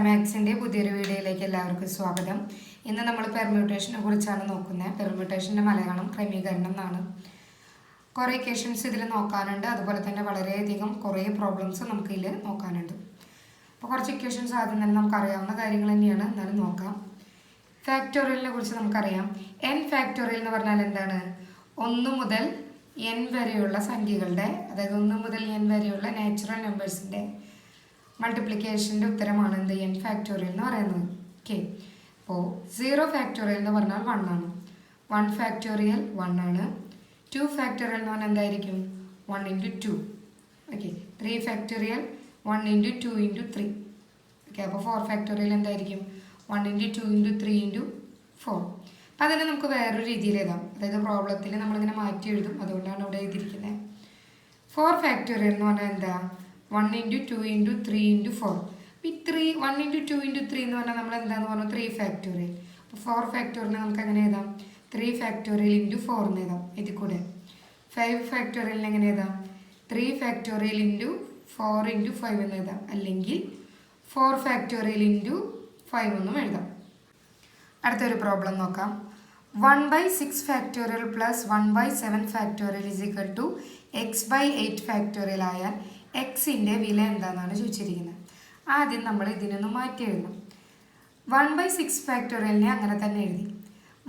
മാത്സിൻ്റെ പുതിയൊരു വീഡിയോയിലേക്ക് എല്ലാവർക്കും സ്വാഗതം. ഇന്ന് നമ്മൾ പെർമ്യൂട്ടേഷനെ കുറിച്ചാണ് നോക്കുന്നത്. പെർമ്യൂട്ടേഷൻ്റെ മലയാളം ക്രമീകരണം എന്നാണ്. കുറേ ഇക്വേഷൻസ് ഇതിൽ നോക്കാനുണ്ട്, അതുപോലെ തന്നെ വളരെയധികം കുറേ പ്രോബ്ലംസ് നമുക്കിതിൽ നോക്കാനുണ്ട്. അപ്പോൾ കുറച്ച് ഇക്വേഷൻസ് ആദ്യം തന്നെ നമുക്കറിയാവുന്ന കാര്യങ്ങൾ തന്നെയാണ്, എന്നാലും നോക്കാം. ഫാക്ടോറിയലിനെ കുറിച്ച് നമുക്കറിയാം. എൻ ഫാക്ടോറിയൽ എന്ന് പറഞ്ഞാൽ എന്താണ്? 1 മുതൽ n വരെയുള്ള സംഖ്യകളുടെ, അതായത് 1 മുതൽ n വരെയുള്ള നാച്ചുറൽ നമ്പേഴ്സിൻ്റെ മൾട്ടിപ്ലിക്കേഷൻ്റെ ഉത്തരമാണ് എന്ത് n ഫാക്ടോറിയൽ എന്ന് പറയുന്നത്. ഓക്കെ, അപ്പോൾ 0 ഫാക്ടോറിയൽ എന്ന് പറഞ്ഞാൽ 1 ആണ്. 1 ഫാക്ടോറിയൽ 1 ആണ്. 2 ഫാക്ടോറിയൽ എന്ന് പറഞ്ഞാൽ എന്തായിരിക്കും? 1 × 2. Okay, 3 factorial 1 × 2 × 3. ഓക്കെ, അപ്പോൾ 4 ഫാക്ടോറിയൽ എന്തായിരിക്കും? 1 × 2 × 3 × 4. അപ്പോൾ അതിനെ നമുക്ക് വേറൊരു രീതിയിൽ എഴുതാം. അതായത് പ്രോബ്ലത്തിൽ നമ്മളിങ്ങനെ മാറ്റി എഴുതും, അതുകൊണ്ടാണ് ഇവിടെ എഴുതിയിരിക്കുന്നത്. 4 ഫാക്ടോറിയൽ എന്ന് പറഞ്ഞാൽ എന്താ? 1 × 2 × 3 × 4. അപ്പോൾ ഈ 1 × 2 × 3 എന്ന് പറഞ്ഞാൽ നമ്മൾ എന്താണെന്ന് പറഞ്ഞു? 3 ഫാക്ടോറിയൽ. അപ്പോൾ 4 ഫാക്ടോറിയൽ നമുക്ക് എങ്ങനെ എഴുതാം? 3 ഫാക്ടോറിയൽ × 4 എന്ന് എഴുതാം. ഇതിൽ കൂടെ 5 ഫാക്ടോറിയലിന് എങ്ങനെ എഴുതാം? 3 ഫാക്ടോറിയൽ × 4 × 5 എന്ന് എഴുതാം. അല്ലെങ്കിൽ 4 ഫാക്ടോറിയൽ × 5 എന്നും എഴുതാം. അടുത്തൊരു പ്രോബ്ലം നോക്കാം. 1/6 factorial plus 1/7 factorial is equal to x/8 factorial ആയാൽ എക്സിൻ്റെ വില എന്താണെന്നാണ് ചോദിച്ചിരിക്കുന്നത്. ആദ്യം നമ്മൾ ഇതിനൊന്ന് മാറ്റി എഴുതണം. 1/6 ഫാക്ടോറിയലിനെ അങ്ങനെ തന്നെ എഴുതി.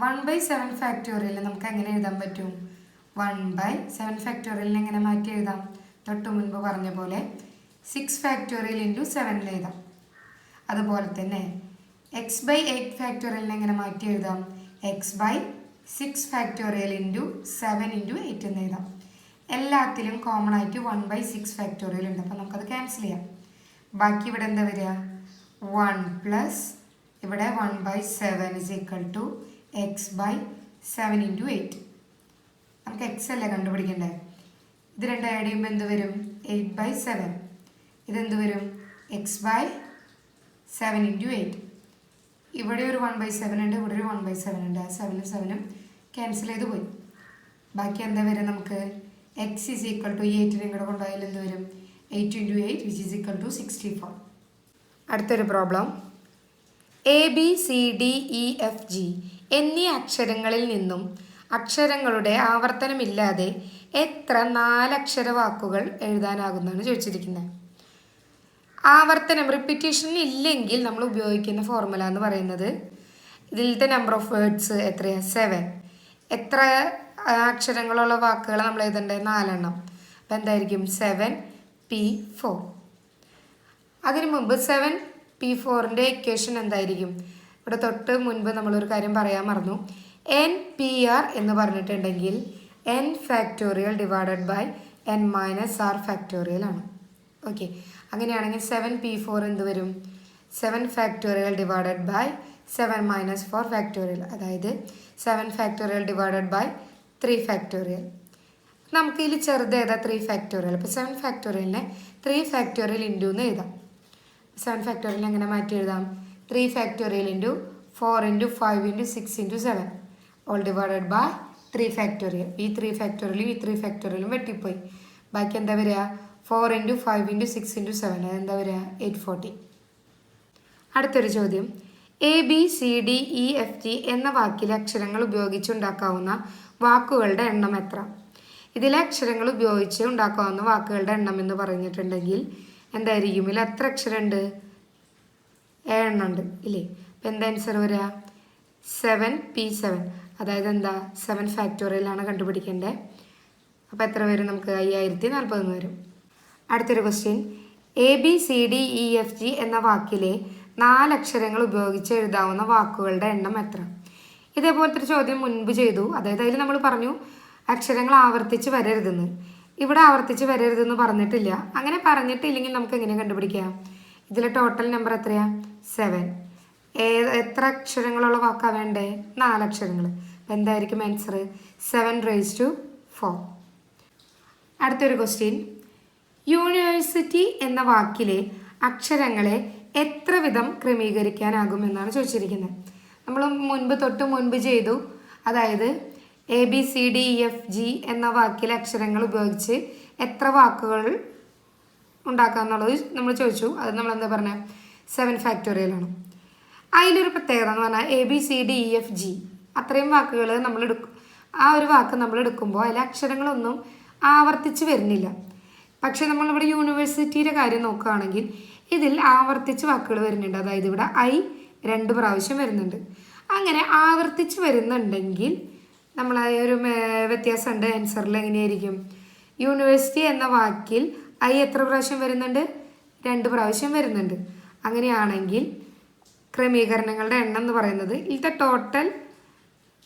1/7 ഫാക്ടോറിയൽ നമുക്ക് എങ്ങനെ എഴുതാൻ പറ്റും? 1/7 ഫാക്ടോറിയലിനെ എങ്ങനെ മാറ്റി എഴുതാം? തൊട്ട് മുൻപ് പറഞ്ഞ പോലെ 6 ഫാക്ടോറിയൽ × 7 എഴുതാം. അതുപോലെ തന്നെ x/8 ഫാക്ടോറിയലിനെ എങ്ങനെ മാറ്റി എഴുതാം? x/6 ഫാക്ടോറിയൽ × 7 × 8 എന്ന് എഴുതാം. എല്ലാത്തിലും കോമൺ ആയിട്ട് 1/6 ഫാക്ടോറിയൽ ഉണ്ട്, അപ്പോൾ നമുക്കത് ക്യാൻസൽ ചെയ്യാം. ബാക്കി ഇവിടെ എന്താ വരിക? 1 പ്ലസ് ഇവിടെ 1/7 ഇസ് ഈക്വൽ ടു x/7 × 8. നമുക്ക് x അല്ലേ കണ്ടുപിടിക്കണ്ടേ? ഇത് രണ്ട് ആഡ് ചെയ്യുമ്പോൾ എന്ത് വരും? 8/7. ഇതെന്ത് വരും? x/7 × 8. ഇവിടെ ഒരു 1/7 ഉണ്ട്, ഇവിടെ ഒരു 1/7 ഉണ്ട്. ആ 7 7 ക്യാൻസൽ ചെയ്ത് പോയി. ബാക്കി എന്താ വരും? നമുക്ക് x ഇസ് ഈക്വൽ ടു 8നെ കൂടെ കൊണ്ടുപോയാൽ എന്ത് വരും? 8 × 8 വിച്ച് ഈസ് ഈക്വൽ ടു 64. അടുത്തൊരു പ്രോബ്ലം. ABCDEFG എന്നീ അക്ഷരങ്ങളിൽ നിന്നും അക്ഷരങ്ങളുടെ ആവർത്തനമില്ലാതെ എത്ര 4 അക്ഷര വാക്കുകൾ എഴുതാനാകുന്നതാണ് ചോദിച്ചിരിക്കുന്നത്. ആവർത്തനം റിപ്പീറ്റേഷൻ ഇല്ലെങ്കിൽ നമ്മൾ ഉപയോഗിക്കുന്ന ഫോർമുല എന്ന് പറയുന്നത്, ഇതിലത്തെ നമ്പർ ഓഫ് വേർഡ്സ് എത്രയാണ്? 7. എത്ര അക്ഷരങ്ങളുള്ള വാക്കുകൾ നമ്മൾ എഴുതേണ്ടത്? 4 എണ്ണം. അപ്പോൾ എന്തായിരിക്കും? 7P4. അതിനു മുമ്പ് 7P4ൻ്റെ ഇക്വേഷൻ എന്തായിരിക്കും? ഇവിടെ തൊട്ട് മുൻപ് നമ്മളൊരു കാര്യം പറയാൻ മറന്നു. NPR എന്ന് പറഞ്ഞിട്ടുണ്ടെങ്കിൽ n factorial divided by n - r factorial ആണ്. ഓക്കെ, അങ്ങനെയാണെങ്കിൽ 7P4 എന്ത് വരും? 7 ഫാക്ടോറിയൽ ഡിവൈഡഡ് ബൈ 7 - 4 ഫാക്ടോറിയൽ, അതായത് 7 ഫാക്ടോറിയൽ ഡിവൈഡഡ് ബൈ 3 ഫാക്ടോറിയൽ. നമുക്ക് ഇതിൽ ചെറുത് ഏതാ? 3 ഫാക്ടോറിയൽ. അപ്പോൾ 7 ഫാക്ടോറിയലിനെ 3 ഫാക്ടോറിയൽ ഇൻറ്റു എന്ന് എഴുതാം. 7 ഫാക്ടോറിയലിനെ എങ്ങനെ മാറ്റി എഴുതാം? 3 factorial × 4 × 5 × 6 × 7 all divided by 3 factorial. ഈ 3 ഫാക്ടോറിയലും ഈ 3 ഫാക്ടോറിയലും വെട്ടിപ്പോയി. ബാക്കി എന്താ വരിക? 4 × 5 × 6 × 7 അതെന്താ വരിക? 840. അടുത്തൊരു ചോദ്യം. ABCDEFG എന്ന വാക്കിലെ അക്ഷരങ്ങൾ ഉപയോഗിച്ചുണ്ടാക്കാവുന്ന വാക്കുകളുടെ എണ്ണം എത്ര? ഇതിലെ അക്ഷരങ്ങൾ ഉപയോഗിച്ച് ഉണ്ടാക്കാവുന്ന വാക്കുകളുടെ എണ്ണം എന്ന് പറഞ്ഞിട്ടുണ്ടെങ്കിൽ എന്തായിരിക്കും? ഇതിൽ എത്ര അക്ഷരമുണ്ട്? 7 എണ്ണം ഉണ്ട് ഇല്ലേ? അപ്പോൾ എന്താ ആൻസർ വരിക? 7P7. അതായത് എന്താ? 7 ഫാക്ടോറിയലാണ് കണ്ടുപിടിക്കേണ്ടത്. അപ്പോൾ എത്ര വരും? നമുക്ക് 5040 വരും. അടുത്തൊരു ക്വസ്റ്റ്യൻ. ABCDEFG എന്ന വാക്കിലെ 4 അക്ഷരങ്ങൾ ഉപയോഗിച്ച് എഴുതാവുന്ന വാക്കുകളുടെ എണ്ണം എത്ര? ഇതേപോലത്തെ ഒരു ചോദ്യം മുൻപ് ചെയ്തു. അതായത് അതിൽ നമ്മൾ പറഞ്ഞു അക്ഷരങ്ങൾ ആവർത്തിച്ച് വരരുതെന്ന്. ഇവിടെ ആവർത്തിച്ച് വരരുതെന്ന് പറഞ്ഞിട്ടില്ല. അങ്ങനെ പറഞ്ഞിട്ടില്ലെങ്കിൽ നമുക്ക് എങ്ങനെ കണ്ടുപിടിക്കാം? ഇതിലെ ടോട്ടൽ നമ്പർ എത്രയാണ്? 7. എത്ര അക്ഷരങ്ങളുള്ള വാക്കാണ് വേണ്ടേ? 4 അക്ഷരങ്ങൾ. അപ്പോൾ എന്തായിരിക്കും ആൻസർ? 7⁴. അടുത്തൊരു ക്വസ്റ്റ്യൻ. യൂണിവേഴ്സിറ്റി എന്ന വാക്കിലെ അക്ഷരങ്ങളെ എത്ര വിധം ക്രമീകരിക്കാനാകുമെന്നാണ് ചോദിച്ചിരിക്കുന്നത്. നമ്മൾ തൊട്ട് മുൻപ് ചെയ്തു. അതായത് ABCDEFG എന്ന വാക്കിലെ അക്ഷരങ്ങൾ ഉപയോഗിച്ച് എത്ര വാക്കുകൾ ഉണ്ടാക്കുക എന്നുള്ളത് നമ്മൾ ചോദിച്ചു. അത് നമ്മൾ എന്താ പറഞ്ഞത്? 7 ഫാക്ടോറിയലാണ്. അതിലൊരു പ്രത്യേകത എന്ന് പറഞ്ഞാൽ ABCDEFG അത്രയും വാക്കുകൾ നമ്മൾ ആ ഒരു വാക്ക് നമ്മൾ എടുക്കുമ്പോൾ അതിലെ അക്ഷരങ്ങളൊന്നും ആവർത്തിച്ച് വരുന്നില്ല. പക്ഷേ നമ്മളിവിടെ യൂണിവേഴ്സിറ്റിയുടെ കാര്യം നോക്കുകയാണെങ്കിൽ ഇതിൽ ആവർത്തിച്ച് വാക്കുകൾ വരുന്നുണ്ട്. അതായത് ഇവിടെ I 2 പ്രാവശ്യം വരുന്നുണ്ട്. അങ്ങനെ ആവർത്തിച്ച് വരുന്നുണ്ടെങ്കിൽ നമ്മൾ ആ ഒരു വ്യത്യാസമുണ്ട്. ആൻസറിൽ എങ്ങനെയായിരിക്കും? യൂണിവേഴ്സിറ്റി എന്ന വാക്കിൽ I എത്ര പ്രാവശ്യം വരുന്നുണ്ട്? 2 പ്രാവശ്യം വരുന്നുണ്ട്. അങ്ങനെയാണെങ്കിൽ ക്രമീകരണങ്ങളുടെ എണ്ണം എന്ന് പറയുന്നത് ഇതിൻ്റെ ടോട്ടൽ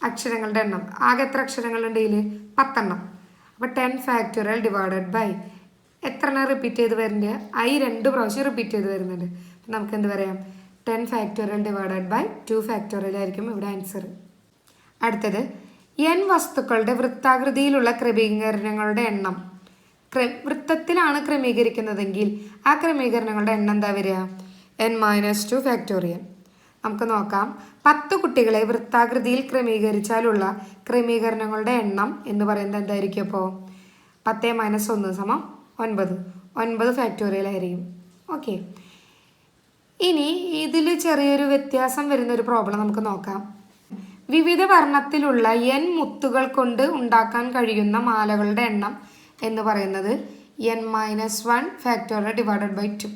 അക്ഷരങ്ങളുടെ എണ്ണം ആകെ എത്ര അക്ഷരങ്ങളുണ്ട്? ഇതിൽ 10 എണ്ണം. അപ്പോൾ 10 ഫാക്ടോറിയൽ ഡിവൈഡഡ് ബൈ എത്ര എണ്ണം റിപ്പീറ്റ് ചെയ്ത് വരുന്നുണ്ട്? I 2 പ്രാവശ്യം റിപ്പീറ്റ് ചെയ്ത് വരുന്നുണ്ട്. അപ്പം നമുക്ക് എന്ത് പറയാം? 10 ഫാക്ടോറിയൽ ഡിവൈഡഡ് ബൈ 2 ഫാക്ടോറിയൽ ആയിരിക്കും ഇവിടെ ആൻസർ. അടുത്തത് n വസ്തുക്കളുടെ വൃത്താകൃതിയിലുള്ള ക്രമീകരണങ്ങളുടെ എണ്ണം. വൃത്തത്തിലാണ് ക്രമീകരിക്കുന്നതെങ്കിൽ ആ ക്രമീകരണങ്ങളുടെ എണ്ണം എന്താ വരിക? n-2 factorial. നമുക്ക് നോക്കാം. 10 കുട്ടികളെ വൃത്താകൃതിയിൽ ക്രമീകരിച്ചാലുള്ള ക്രമീകരണങ്ങളുടെ എണ്ണം എന്ന് പറയുന്നത് എന്തായിരിക്കും? അപ്പോൾ 10 - 1 = 9 ഫാക്ടോറിയൽ ആയിരിക്കും. ഓക്കെ, ഇനി ഇതിൽ ചെറിയൊരു വ്യത്യാസം വരുന്നൊരു പ്രോബ്ലം നമുക്ക് നോക്കാം. വിവിധ വർണ്ണത്തിലുള്ള n മുത്തുകൾ കൊണ്ട് ഉണ്ടാക്കാൻ കഴിയുന്ന മാലകളുടെ എണ്ണം എന്ന് പറയുന്നത് n-1 ഫാക്ടോറിയൽ ഡിവൈഡഡ് ബൈ 2.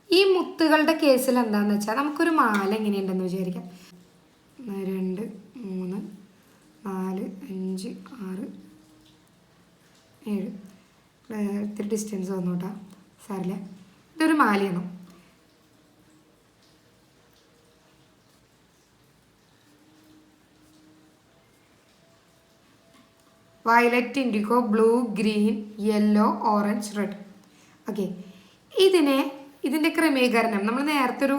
ഈ മുത്തുകളുടെ കേസിൽ എന്താണെന്ന് വെച്ചാൽ നമുക്കൊരു മാല എങ്ങനെയുണ്ടെന്ന് വിചാരിക്കാം. 2, 3, 4, 5, 6, 7. ഇത്തിരി ഡിസ്റ്റൻസ് വന്നു കേട്ടോ, സാറില്ല. ഇതൊരു മാലയാണ്. Violet, indigo, blue, green, yellow, orange, red. Okay, ഇതിൻ്റെ ക്രമീകരണം നമ്മൾ നേരത്തെ ഒരു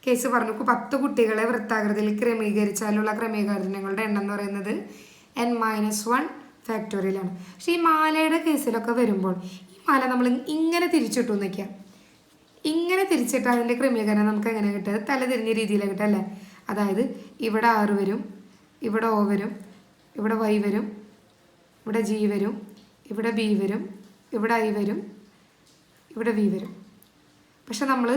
കേസ് പറഞ്ഞു. 10 കുട്ടികളെ വൃത്താകൃതിയിൽ ക്രമീകരിച്ചാലുള്ള ക്രമീകരണങ്ങളുടെ എണ്ണം എന്ന് പറയുന്നത് n-1 ഫാക്ടോറിയലാണ്. പക്ഷേ ഈ മാലയുടെ കേസിലൊക്കെ വരുമ്പോൾ ഈ മാല നമ്മൾ ഇങ്ങനെ തിരിച്ചിട്ടു നിൽക്കുക. ഇങ്ങനെ തിരിച്ചിട്ട് അതിൻ്റെ ക്രമീകരണം നമുക്ക് എങ്ങനെ കിട്ടുക? തലതിരിഞ്ഞ രീതിയിലാണ് കിട്ടുക അല്ലേ? അതായത് ഇവിടെ R വരും, ഇവിടെ O വരും, ഇവിടെ Y വരും, ഇവിടെ G വരും, ഇവിടെ B വരും, ഇവിടെ I വരും, ഇവിടെ V വരും. പക്ഷെ നമ്മൾ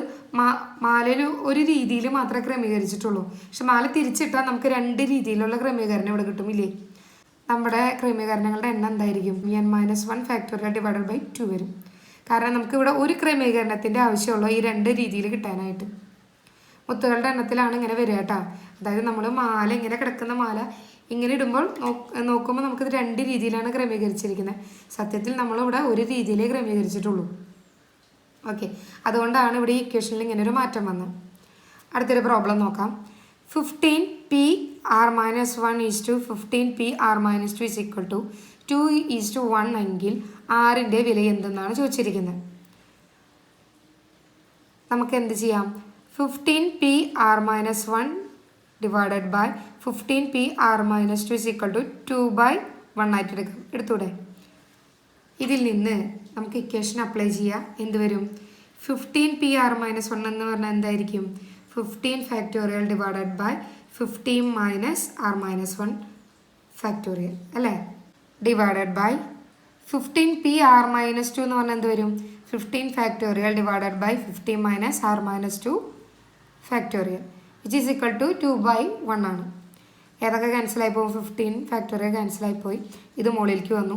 മാലയിൽ ഒരു രീതിയിൽ മാത്രമേ ക്രമീകരിച്ചിട്ടുള്ളൂ. പക്ഷെ മാല തിരിച്ചിട്ടാൽ നമുക്ക് 2 രീതിയിലുള്ള ക്രമീകരണം ഇവിടെ കിട്ടുമില്ലേ? നമ്മുടെ ക്രമീകരണങ്ങളുടെ എണ്ണം എന്തായിരിക്കും? n-1 ഫാക്ടോറിയൽ ഡിവൈഡഡ് ബൈ 2 വരും. കാരണം നമുക്കിവിടെ ഒരു ക്രമീകരണത്തിൻ്റെ ആവശ്യമുള്ളൂ ഈ 2 രീതിയിൽ കിട്ടാനായിട്ട്. മുത്തുകളുടെ എണ്ണത്തിലാണ് ഇങ്ങനെ വരിക കേട്ടോ. അതായത് നമ്മൾ മാല ഇങ്ങനെ കിടക്കുന്ന മാല ഇങ്ങനെ ഇടുമ്പോൾ നോക്കുമ്പോൾ നമുക്കിത് 2 രീതിയിലാണ് ക്രമീകരിച്ചിരിക്കുന്നത്. സത്യത്തിൽ നമ്മളിവിടെ ഒരു രീതിയിലേ ക്രമീകരിച്ചിട്ടുള്ളൂ. ഓക്കെ, അതുകൊണ്ടാണ് ഇവിടെ ഈ ഇക്വേഷനിൽ ഇങ്ങനെ ഒരു മാറ്റം വന്നത്. അടുത്തൊരു പ്രോബ്ലം നോക്കാം. 15PR-1 = 15PR-2 = 2:1 എങ്കിൽ ആറിൻ്റെ വില എന്തെന്നാണ് ചോദിച്ചിരിക്കുന്നത്. നമുക്ക് എന്ത് ചെയ്യാം? 15PR-1 ഡിവൈഡഡ് ബൈ 15PR-2 = 2/1 ആയിട്ട് എടുത്തൂടെ? ഇതിൽ നിന്ന് നമുക്ക് ഇക്വേഷൻ അപ്ലൈ ചെയ്യാം. എന്ത് വരും? 15PR-1 എന്ന് പറഞ്ഞാൽ എന്തായിരിക്കും? 15 factorial divided by 15 - R-1 factorial അല്ലേ? ഡിവൈഡഡ് ബൈ 15PR-2 എന്ന് പറഞ്ഞാൽ എന്ത് വരും? 15 factorial divided by 15 - R-2 factorial which is equal to 2/1 ആണ്. ഏതൊക്കെ ക്യാൻസലായി പോകും? 15 ഫാക്ടോറിയൽ ക്യാൻസലായിപ്പോയി. ഇത് മുകളിലേക്ക് വന്നു.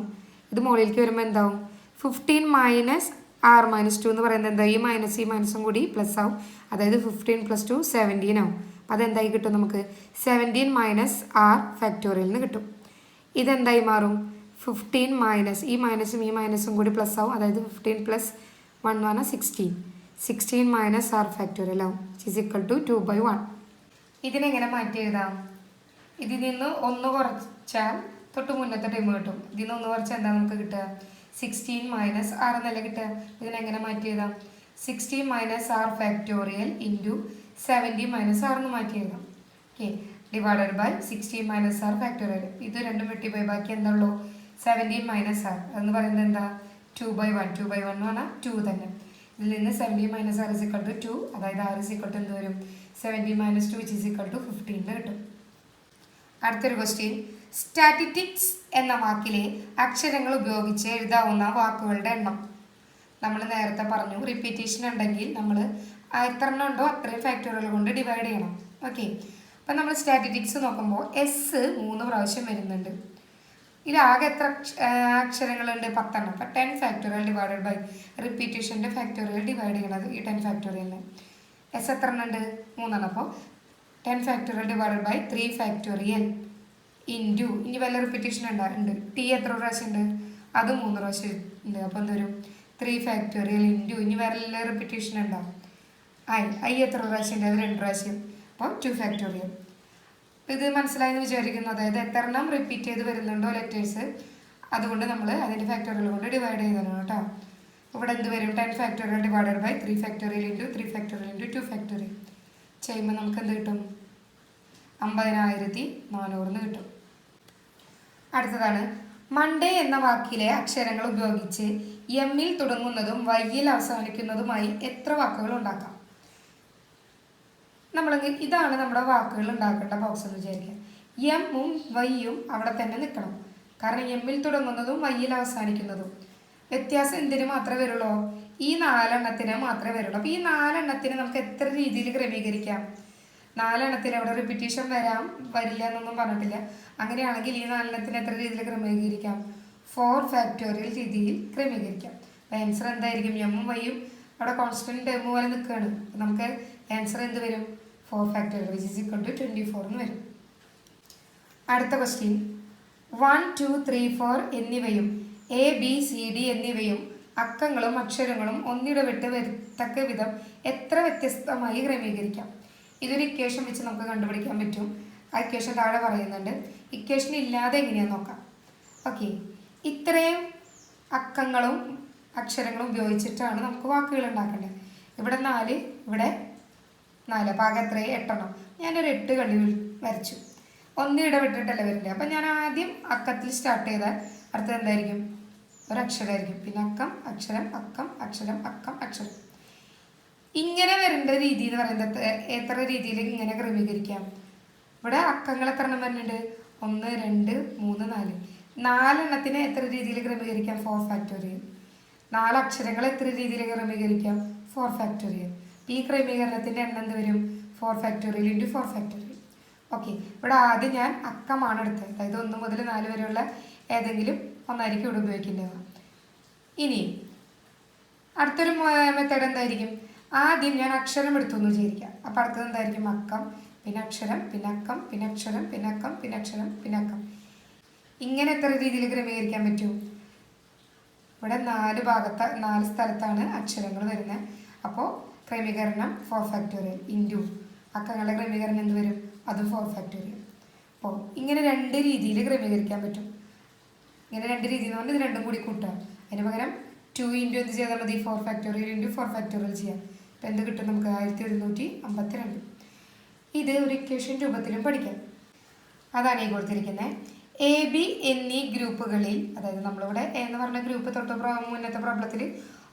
ഇത് മുകളിലേക്ക് വരുമ്പോൾ എന്താവും? 15 - R-2 എന്ന് പറയുന്നത് എന്താ? ഈ മൈനസും കൂടി പ്ലസ് ആവും. അതായത് 15 + 2 17 ആവും. അപ്പോൾ അതെന്തായി കിട്ടും? നമുക്ക് 17 - R ഫാക്ടോറിയൽ എന്ന് കിട്ടും. ഇതെന്തായി മാറും? 15 ഈ മൈനസും കൂടി പ്ലസ് ആവും. അതായത് 15 + 1 എന്ന് പറഞ്ഞാൽ 16 - R ഫാക്ടോറിയൽ ആവും വിച്ച് ഈസ് ഈക്വൽ ടു 2/1. ഇതിനെങ്ങനെ മാറ്റി എഴുതാം? ഇതിൽ നിന്ന് 1 കുറച്ചാൽ തൊട്ട് മുന്നത്തെ ടൈം കിട്ടും. ഇതിൽ നിന്ന് 1 കുറച്ചാൽ എന്താ നമുക്ക് കിട്ടുക? 16 - R എന്നല്ല കിട്ടുക. ഇതിനെങ്ങനെ മാറ്റി എഴുതാം? 16 - R ഫാക്ടോറിയൽ ഇൻറ്റു 17 - R എന്ന് മാറ്റി എഴുതാം. Okay, divided by 16 - R factorial. ഇത് രണ്ടും വെട്ടിപ്പോയി ബാക്കി എന്താ ഉള്ളൂ? 17 - R എന്ന് പറയുന്നത് എന്താ? 2/1. 2/1 എന്ന് പറഞ്ഞാൽ 2 തന്നെ. ഇതിൽ നിന്ന് 17 - R = 2. അതായത് R = എന്ത് വരും? 17 - 2 which is equal to 15 കിട്ടും. അടുത്തൊരു ക്വസ്റ്റ്യൻ. സ്റ്റാറ്റിസ്റ്റിക്സ് എന്ന വാക്കിലെ അക്ഷരങ്ങൾ ഉപയോഗിച്ച് എഴുതാവുന്ന വാക്കുകളുടെ എണ്ണം. നമ്മൾ നേരത്തെ പറഞ്ഞു റിപ്പീറ്റേഷൻ ഉണ്ടെങ്കിൽ നമ്മൾ എത്ര എണ്ണം ഉണ്ടോ അത്രയും ഫാക്ടോറിയൽ കൊണ്ട് ഡിവൈഡ് ചെയ്യണം. ഓക്കെ, അപ്പം നമ്മൾ സ്റ്റാറ്റിസ്റ്റിക്സ് നോക്കുമ്പോൾ എസ് 3 പ്രാവശ്യം വരുന്നുണ്ട്. ഇതിലാകെ എത്ര അക്ഷരങ്ങളുണ്ട്? 10 എണ്ണം. അപ്പം 10 ഫാക്ടോറിയൽ ഡിവൈഡഡ് ബൈ റിപ്പീറ്റേഷൻ്റെ ഫാക്ടോറിയൽ ഡിവൈഡ് ചെയ്യണത് ഈ 10 ഫാക്ടോറിയലിന്. എസ് എത്ര എണ്ണം ഉണ്ട്? 3 എണ്ണം. അപ്പോൾ 10 factorial divided by 3 factorial into, ഇനി വല്ല റിപ്പീറ്റേഷൻ ഉണ്ട്. ടി എത്ര പ്രാവശ്യം ഉണ്ട്? അത് 3 പ്രാവശ്യം ഉണ്ട്. അപ്പോൾ എന്തോരും? 3 ഫാക്ടോറിയൽ ഇൻറ്റു, ഇനി വല്ല റിപ്പീറ്റേഷൻ ഉണ്ടാവും. ഐ എത്ര പ്രാവശ്യം ഉണ്ട്? അത് 2 പ്രാവശ്യം. അപ്പം 2 ഫാക്ടോറിയൽ. ഇത് മനസ്സിലായെന്ന് വിചാരിക്കുന്നു. അതായത് എത്ര എണ്ണം റിപ്പീറ്റ് ചെയ്ത് വരുന്നുണ്ടോ ലെറ്റേഴ്സ്, അതുകൊണ്ട് നമ്മൾ അതിൻ്റെ ഫാക്ടോറിയൽ കൊണ്ട് ഡിവൈഡ് ചെയ്തതാണ് കേട്ടോ. ഇവിടെ എന്ത് വരും? 10 factorial divided by 3 factorial into 3 factorial into 2 factorial ചെയ്യുമ്പോൾ നമുക്ക് എന്ത് കിട്ടും? 50,400 കിട്ടും. അടുത്തതാണ് മൺഡേ എന്ന വാക്കിലെ അക്ഷരങ്ങൾ ഉപയോഗിച്ച് എമ്മിൽ തുടങ്ങുന്നതും വൈയിൽ അവസാനിക്കുന്നതുമായി എത്ര വാക്കുകൾ ഉണ്ടാക്കാം? ഇതാണ് നമ്മുടെ വാക്കുകൾ ഉണ്ടാക്കേണ്ട ബോക്സ് എന്ന് വിചാരിക്കുക. എമ്മും വൈയും അവിടെ തന്നെ നിൽക്കണം. കാരണം എമ്മിൽ തുടങ്ങുന്നതും വൈയിൽ അവസാനിക്കുന്നതും വ്യത്യാസം എന്തിനു മാത്രമേ വരുള്ളൂ? ഈ 4 എണ്ണത്തിന് മാത്രമേ വരുള്ളൂ. അപ്പോൾ ഈ 4 എണ്ണത്തിന് നമുക്ക് എത്ര രീതിയിൽ ക്രമീകരിക്കാം? 4 എണ്ണത്തിന് അവിടെ റിപ്പീറ്റേഷൻ വരില്ല എന്നൊന്നും പറഞ്ഞിട്ടില്ല. അങ്ങനെയാണെങ്കിൽ ഈ 4 എണ്ണത്തിന് എത്ര രീതിയിൽ ക്രമീകരിക്കാം? 4 ഫാക്ടോറിയൽ രീതിയിൽ ക്രമീകരിക്കാം. അപ്പോൾ ആൻസർ എന്തായിരിക്കും? എമ്മും വൈയും അവിടെ കോൺസ്റ്റന്റ് ടേം പോലെ നിൽക്കുകയാണ്. നമുക്ക് ആൻസർ എന്ത് വരും? 4 factorial which is equal to 24 എന്ന് വരും. അടുത്ത ക്വസ്റ്റ്യൻ, 1, 2, 3, 4 എന്നിവയും എ ബി സി ഡി എന്നിവയും അക്കങ്ങളും അക്ഷരങ്ങളും ഒന്നിടവിട്ട് വരത്തക്ക വിധം എത്ര വ്യത്യസ്തമായി ക്രമീകരിക്കാം? ഇതൊരു ഇക്വേഷൻ വെച്ച് നമുക്ക് കണ്ടുപിടിക്കാൻ പറ്റും. ആ ഇക്വേഷൻ താഴെ പറയുന്നുണ്ട്. ഇക്വേഷൻ ഇല്ലാതെ എങ്ങനെയാണെന്ന് നോക്കാം. ഓക്കെ, ഇത്രയും അക്കങ്ങളും അക്ഷരങ്ങളും ഉപയോഗിച്ചിട്ടാണ് നമുക്ക് വാക്കുകൾ ഉണ്ടാക്കേണ്ടത്. ഇവിടെ 4, ഇവിടെ 4, പാകം എത്രയും 8 എണ്ണം. ഞാനൊരു 8 കള്ളി വരച്ചു. ഒന്നിടവിട്ടിട്ടല്ലേ വരില്ലേ? അപ്പം ഞാൻ ആദ്യം അക്കത്തിൽ സ്റ്റാർട്ട് ചെയ്താൽ അടുത്തത് എന്തായിരിക്കും? ഒരക്ഷരമായിരിക്കും. പിന്നെ അക്കം അക്ഷരം അക്കം അക്ഷരം അക്കം അക്ഷരം. ഇങ്ങനെ വരേണ്ട രീതി എന്ന് പറയുന്നത് എത്ര രീതിയിൽ ഇങ്ങനെ ക്രമീകരിക്കാം? ഇവിടെ അക്കങ്ങൾ എത്ര എണ്ണം വരുന്നുണ്ട്? 1, 2, 3, 4. 4 എണ്ണത്തിന് എത്ര രീതിയിൽ ക്രമീകരിക്കാം? 4 ഫാക്ടോറിയൽ. 4 അക്ഷരങ്ങൾ എത്ര രീതിയിൽ ക്രമീകരിക്കാം? 4 ഫാക്ടോറിയൽ. ഈ ക്രമീകരണത്തിൻ്റെ എണ്ണം എന്ത് വരും? 4 ഫാക്ടോറിയൽ ഇൻറ്റു 4 ഫാക്ടോറിയൽ. ഓക്കെ, ഇവിടെ ആദ്യം ഞാൻ അക്കമാണ് എടുത്തത്. അതായത് 1 മുതൽ 4 വരെയുള്ള ഏതെങ്കിലും ഒന്നായിരിക്കും ഇവിടെ ഉപയോഗിക്കേണ്ടത്. ഇനി അടുത്തൊരു മെത്തേഡ് എന്തായിരിക്കും? ആദ്യം ഞാൻ അക്ഷരം എടുത്തു എന്ന് വിചാരിക്കാം. അപ്പോൾ അടുത്തത് എന്തായിരിക്കും? അക്കം, പിന്നെ അക്ഷരം, പിന്നെ അക്കം, പിന്നെ അക്ഷരം, പിന്നെ അക്കം, പിന്നെ അക്ഷരം, പിന്നെ അക്കം. ഇങ്ങനെ എത്ര രീതിയിൽ ക്രമീകരിക്കാൻ പറ്റും? ഇവിടെ 4 സ്ഥലത്താണ് അക്ഷരങ്ങൾ വരുന്നത്. അപ്പോൾ ക്രമീകരണം 4 ഫാക്ടോറിയൽ ഇൻറ്റു അക്കങ്ങളുടെ ക്രമീകരണം എന്ത് വരും? അതും 4 ഫാക്ടോറിയൽ. അപ്പോൾ ഇങ്ങനെ 2 രീതിയിൽ ക്രമീകരിക്കാൻ പറ്റും. ഇങ്ങനെ 2 രീതി എന്ന് പറഞ്ഞാൽ ഇത് രണ്ടും കൂടി കൂട്ടുക. അതിന് പകരം 2 ഇൻറ്റു എന്ത് ചെയ്താൽ മതി? 4 ഫാക്ടോറിയൽ ഇൻറ്റു 4 ഫാക്ടോറിയൽ ചെയ്യാം. അപ്പോൾ എന്ത് കിട്ടും നമുക്ക്? 1752. ഇത് ഒരു ഇക്വേഷൻ രൂപത്തിലും പഠിക്കാം. അതാണ് ഈ കൊടുത്തിരിക്കുന്നത്. എ ബി എന്നീ ഗ്രൂപ്പുകളിൽ, അതായത് നമ്മളിവിടെ എ എന്ന് പറഞ്ഞ ഗ്രൂപ്പ് തൊട്ട് മുന്നത്തെ പ്രോബ്ലത്തിൽ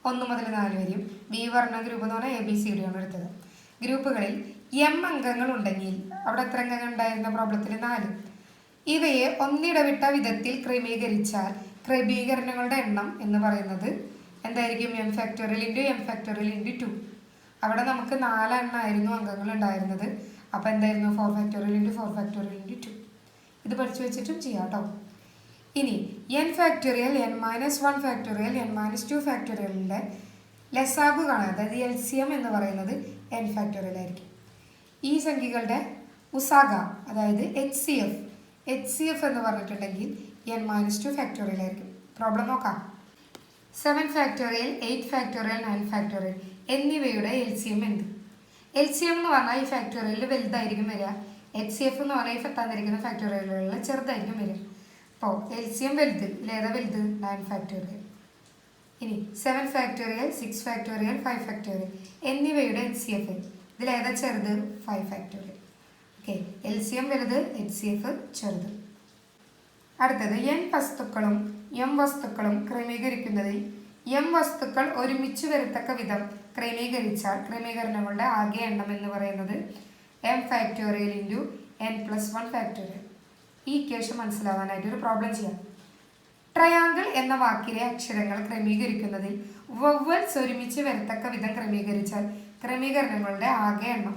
1 മുതൽ 4 വരെയും ബി പറഞ്ഞ ഗ്രൂപ്പ് എന്ന് പറഞ്ഞാൽ ABCD ആണ് എടുത്തത്. ഗ്രൂപ്പുകളിൽ M അംഗങ്ങൾ ഉണ്ടെങ്കിൽ അവിടെ എത്ര അംഗങ്ങൾ ഉണ്ടായിരുന്ന പ്രോബ്ലത്തിൽ? 4. ഇവയെ ഒന്നിടവിട്ട വിധത്തിൽ ക്രമീകരിച്ചാൽ ക്രമീകരണങ്ങളുടെ എണ്ണം എന്ന് പറയുന്നത് എന്തായിരിക്കും? M factorial into M factorial into 2. അവിടെ നമുക്ക് 4 എണ്ണമായിരുന്നു അംഗങ്ങൾ ഉണ്ടായിരുന്നത്. അപ്പോൾ എന്തായിരുന്നു? 4 ഫാക്ടോറിയൽ ഇൻറ്റു 4 ഫാക്ടോറിയൽ ഇൻറ്റു 2. ഇത് പഠിച്ചു വെച്ചിട്ടും ചെയ്യാം കേട്ടോ. ഇനി n factorial, n-1 factorial, n-2 ഫാക്ടോറിയലിൻ്റെ ലസാഗു കാണാൻ, അതായത് LCM എന്ന് പറയുന്നത് n ഫാക്ടോറിയൽ ആയിരിക്കും. ഈ സംഖ്യകളുടെ ഉസാഗ, അതായത് HCF എന്ന് പറഞ്ഞിട്ടുണ്ടെങ്കിൽ n-2 ഫാക്ടോറിയൽ ആയിരിക്കും. പ്രോബ്ലം നോക്കാം. 7 ഫാക്ടോറിയൽ, 8 ഫാക്ടോറിയൽ, 9 ഫാക്ടോറിയൽ എന്നിവയുടെ LCM എന്ത്? LCM എന്ന് പറഞ്ഞാൽ ഈ ഫാക്ടോറിയലിൽ വലുതായിരിക്കും വരിക. HCF എന്ന് പറഞ്ഞാൽ ഈ തന്നിരിക്കുന്ന ഫാക്ടോറിയലുകളിൽ ചെറുതായിരിക്കും വരിക. അപ്പോൾ LCM വലുത്, ഏതാ വലുത്? 9 ഫാക്ടോറിയൽ. ഇനി 7 ഫാക്ടോറിയൽ, 6 ഫാക്ടോറിയൽ, 5 ഫാക്ടോറിയൽ എന്നിവയുടെ HCF ഇതിലേതാ ചെറുത്? 5 ഫാക്ടോറിയൽ. ഓക്കെ, LCM വലുത്, HCF ചെറുത്. അടുത്തത് n വസ്തുക്കളും m വസ്തുക്കളും ക്രമീകരിക്കുന്നതിൽ m വസ്തുക്കൾ ഒരുമിച്ച് വരത്തക്ക വിധം ക്രമീകരിച്ചാൽ ക്രമീകരണങ്ങളുടെ ആകെ എണ്ണം എന്ന് പറയുന്നത് m factorial into n+1 factorial. ഈ ഇക്വേഷൻ മനസ്സിലാവാനായിട്ട് ഒരു പ്രോബ്ലം ചെയ്യാം. ട്രയാങ്കിൾ എന്ന വാക്കിലെ അക്ഷരങ്ങൾ ക്രമീകരിക്കുന്നതിൽ വവ്വൽസ് ഒരുമിച്ച് വരത്തക്ക വിധം ക്രമീകരിച്ചാൽ ക്രമീകരണങ്ങളുടെ ആകെ എണ്ണം.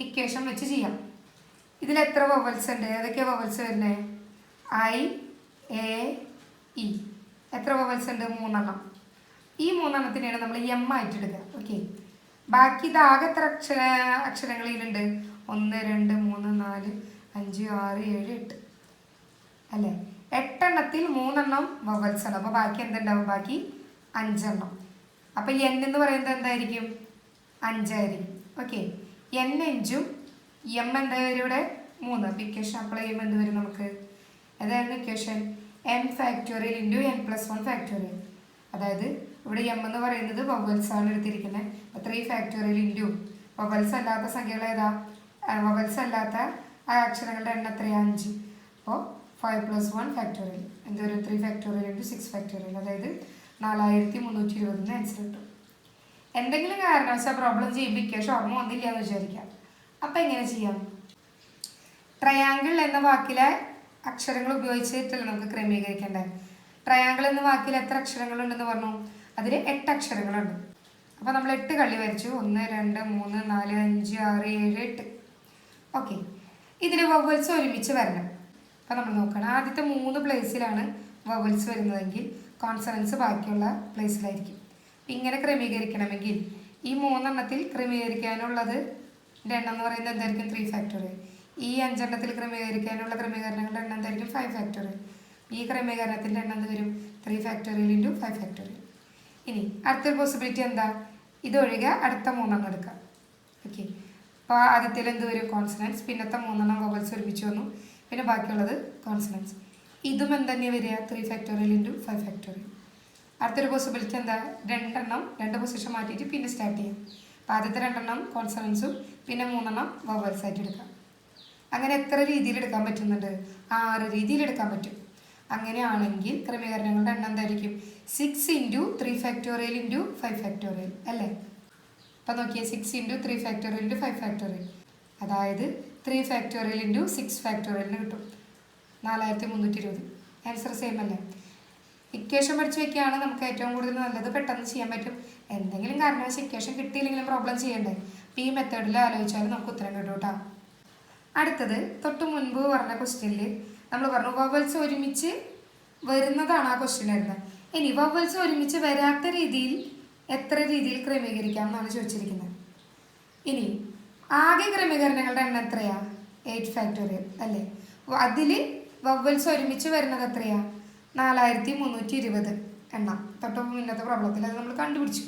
ഇക്വേഷൻ വെച്ച് ചെയ്യാം. ഇതിൽ എത്ര വവൽസ് ഉണ്ട്? ഏതൊക്കെയാണ് വവൽസ് വരുന്നത്? I, A, E. എത്ര വവൽസ് ഉണ്ട്? 3 ഈ 3 നമ്മൾ എം ആയിട്ട് എടുക്കുക. ഓക്കെ, ബാക്കി ഇതാകെ എത്ര അക്ഷരങ്ങൾ ഇതിലുണ്ട്? 1, 2, 3, 4, 5, 6, 7, 8 അല്ലേ? 8 3 വവൽസ് ആണ്. അപ്പോൾ ബാക്കി എന്തുണ്ടാവും? ബാക്കി 5. അപ്പോൾ എൻ എന്ന് പറയുന്നത് എന്തായിരിക്കും? 5 ആയിരിക്കും. ഓക്കെ, എൻ 5ഉം എം എന്താ വരും ഇവിടെ? 3. അപ്പോൾ ഇക്വേഷൻ അപ്ലൈ ചെയ്യുമ്പോൾ എന്ത് വരും നമുക്ക്? അതായിരുന്നു equation M factorial into N plus 1 factorial. അതായത് ഇവിടെ എം എന്ന് പറയുന്നത് വവൽസ് ആണ് എടുത്തിരിക്കുന്നത്. അപ്പോൾ 3 ഫാക്ടോറിയൽ ഇൻറ്റു വവൽസ് അല്ലാത്ത സംഖ്യകൾ ഏതാ? വവൽസ് അല്ലാത്ത അക്ഷരങ്ങളുടെ എണ്ണം എത്രയാണ്? 5. അപ്പോൾ 5 + 1 ഫാക്ടോറിയൽ എന്ത് വരും? 3 ഫാക്ടോറിയൽ ഇൻറ്റു 6 ഫാക്ടോറിയൽ. അതായത് 4320 ആൻസർ കിട്ടും. എന്തെങ്കിലും കാരണവശാൽ പ്രോബ്ലം ചെയ്യുമ്പോൾ ഇക്വേഷൻ ഓർമ്മ വന്നില്ല എന്ന് വിചാരിക്കാം. അപ്പോൾ എങ്ങനെ ചെയ്യാം? ട്രയാങ്കിൾ എന്ന വാക്കിലെ അക്ഷരങ്ങൾ ഉപയോഗിച്ചിട്ടല്ല നമുക്ക് ക്രമീകരിക്കേണ്ടത്. ട്രയാങ്കിൾ എന്ന വാക്കിൽ എത്ര അക്ഷരങ്ങളുണ്ടെന്ന് പറഞ്ഞു? അതിൽ 8 അക്ഷരങ്ങളുണ്ട്. അപ്പോൾ നമ്മൾ 8 കള്ളി വരച്ചു. 1, 2, 3, 4, 5, 6, 7, 8. ഓക്കെ, ഇതിൽ വവൽസ് ഒരുമിച്ച് വരണം. അപ്പോൾ നമ്മൾ നോക്കണം, ആദ്യത്തെ 3 പ്ലേസിലാണ് വവൽസ് വരുന്നതെങ്കിൽ കോൺസണൻസ് ബാക്കിയുള്ള പ്ലേസിലായിരിക്കും. ഇങ്ങനെ ക്രമീകരിക്കണമെങ്കിൽ ഈ 3 ക്രമീകരിക്കാനുള്ളത് എണ്ണം എന്ന് പറയുന്നത് എന്തായിരിക്കും? 3 ഫാക്ടോറിയൽ. ഈ 5 ക്രമീകരിക്കാനുള്ള ക്രമീകരണങ്ങളുടെ എണ്ണം എന്തായിരിക്കും? 5 ഫാക്ടോറിയൽ. ഈ ക്രമീകരണത്തിൻ്റെ എണ്ണം എന്ത് വരും? 3 ഫാക്ടോറിയൽ ഇൻറ്റു 5 ഫാക്ടോറിയൽ. ഇനി അടുത്തൊരു പോസിബിലിറ്റി എന്താ? ഇതൊഴികെ അടുത്ത 3 എടുക്കാം. ഓക്കെ, അപ്പോൾ ആദ്യത്തിൽ എന്ത് വരും? കോൺസണൻസ്. പിന്നത്തെ 3 വവൽസ് ഒരുമിച്ച് വന്നു. പിന്നെ ബാക്കിയുള്ളത് കോൺസണൻസ്. ഇതും എന്തെന്നെ വരിക? 3 ഫാക്ടോറിയൽ ഇൻറ്റു 5 ഫാക്ടോറിയൽ. അടുത്തൊരു പോസിബിലിറ്റി എന്താ? 2 പൊസിഷൻ മാറ്റിയിട്ട് പിന്നെ സ്റ്റാർട്ട് ചെയ്യാം. അപ്പോൾ ആദ്യത്തെ 2 കോൺസണൻസും പിന്നെ 3 വവൽസ് ആയിട്ട് എടുക്കാം. അങ്ങനെ എത്ര രീതിയിൽ എടുക്കാൻ പറ്റുന്നുണ്ട്? 6 രീതിയിൽ എടുക്കാൻ പറ്റും. അങ്ങനെയാണെങ്കിൽ ക്രമീകരണങ്ങളുടെ എണ്ണം എന്തായിരിക്കും? 6 ഇൻറ്റു 3 ഫാക്ടോറിയൽ ഇൻറ്റു 5 ഫാക്ടോറിയൽ അല്ലേ? അപ്പോൾ നോക്കിയേ, 6 ഇൻറ്റു 3 ഫാക്ടോറിയൽ ഇൻറ്റു 5 ഫാക്ടോറിയൽ. അതായത് 3 ഫാക്ടോറിയൽ ഇൻറ്റു 6 ഫാക്ടോറിയലിന് കിട്ടും 4320. ആൻസർ സെയിം അല്ലേ? ഇക്വേഷൻ പഠിച്ചു വയ്ക്കുകയാണ് നമുക്ക് ഏറ്റവും കൂടുതൽ നല്ലത്. പെട്ടെന്ന് ചെയ്യാൻ പറ്റും. എന്തെങ്കിലും കാരണവശാൽ ഇക്വേഷൻ കിട്ടിയില്ലെങ്കിലും പ്രോബ്ലം ചെയ്യണ്ടേ? അപ്പോൾ ഈ മെത്തേഡിൽ ആലോചിച്ചാലും നമുക്ക് ഉത്തരം കിട്ടും കേട്ടോ. അടുത്തത് തൊട്ട് മുൻപ് പറഞ്ഞ ക്വസ്റ്റ്യനിൽ നമ്മൾ പറഞ്ഞു വവൽസ് ഒരുമിച്ച് വരുന്നതാണ് ആ ക്വസ്റ്റ്യൻ വരുന്നത്. ഇനി വവൽസ് ഒരുമിച്ച് വരാത്ത രീതിയിൽ എത്ര രീതിയിൽ ക്രമീകരിക്കാം എന്നാണ് ചോദിച്ചിരിക്കുന്നത്. ഇനി ആകെ ക്രമീകരണങ്ങളുടെ എണ്ണം എത്രയാ? 8 ഫാക്ടോറിയൽ അല്ലേ? അതിൽ വവൽസ് ഒരുമിച്ച് വരുന്നത് എത്രയാ? 4320 എണ്ണം. തൊട്ട് മുന്നത്തെ പ്രോബ്ലത്തിൽ അത് നമ്മൾ കണ്ടുപിടിച്ചു.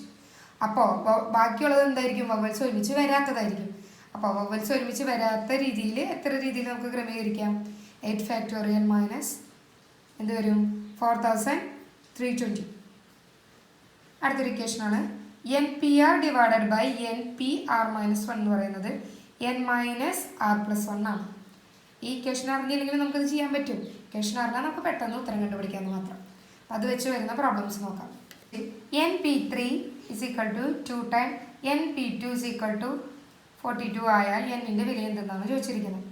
അപ്പോൾ ബാക്കിയുള്ളത് എന്തായിരിക്കും? വവൽസ് ഒരുമിച്ച് വരാത്തതായിരിക്കും. അപ്പോൾ വവൽസ് ഒരുമിച്ച് വരാത്ത രീതിയിൽ എത്ര രീതിയിൽ നമുക്ക് ക്രമീകരിക്കാം? 8 ഫാക്ടോറിയൽ മൈനസ് എന്ത് വരും? 4320. അടുത്തൊരു ഇക്വേഷനാണ് N P R divided by N P R minus 1 എന്ന് പറയുന്നത് എൻ മൈനസ് ആർ പ്ലസ് 1 ആണ്. ഈ ഇക്വേഷൻ അറിഞ്ഞില്ലെങ്കിൽ നമുക്കത് ചെയ്യാൻ പറ്റും. ഇക്വേഷൻ അറിഞ്ഞാൽ നമുക്ക് പെട്ടെന്ന് ഉത്തരം കണ്ടുപിടിക്കാമെന്ന് മാത്രം. അത് വെച്ച് വരുന്ന പ്രോബ്ലംസ് നോക്കാം. N P 3 is equal to 2 time N P 2 is equal to 42 ആയാൽ എന്നിൻ്റെ വില എന്തെന്നാണ് ചോദിച്ചിരിക്കുന്നത്.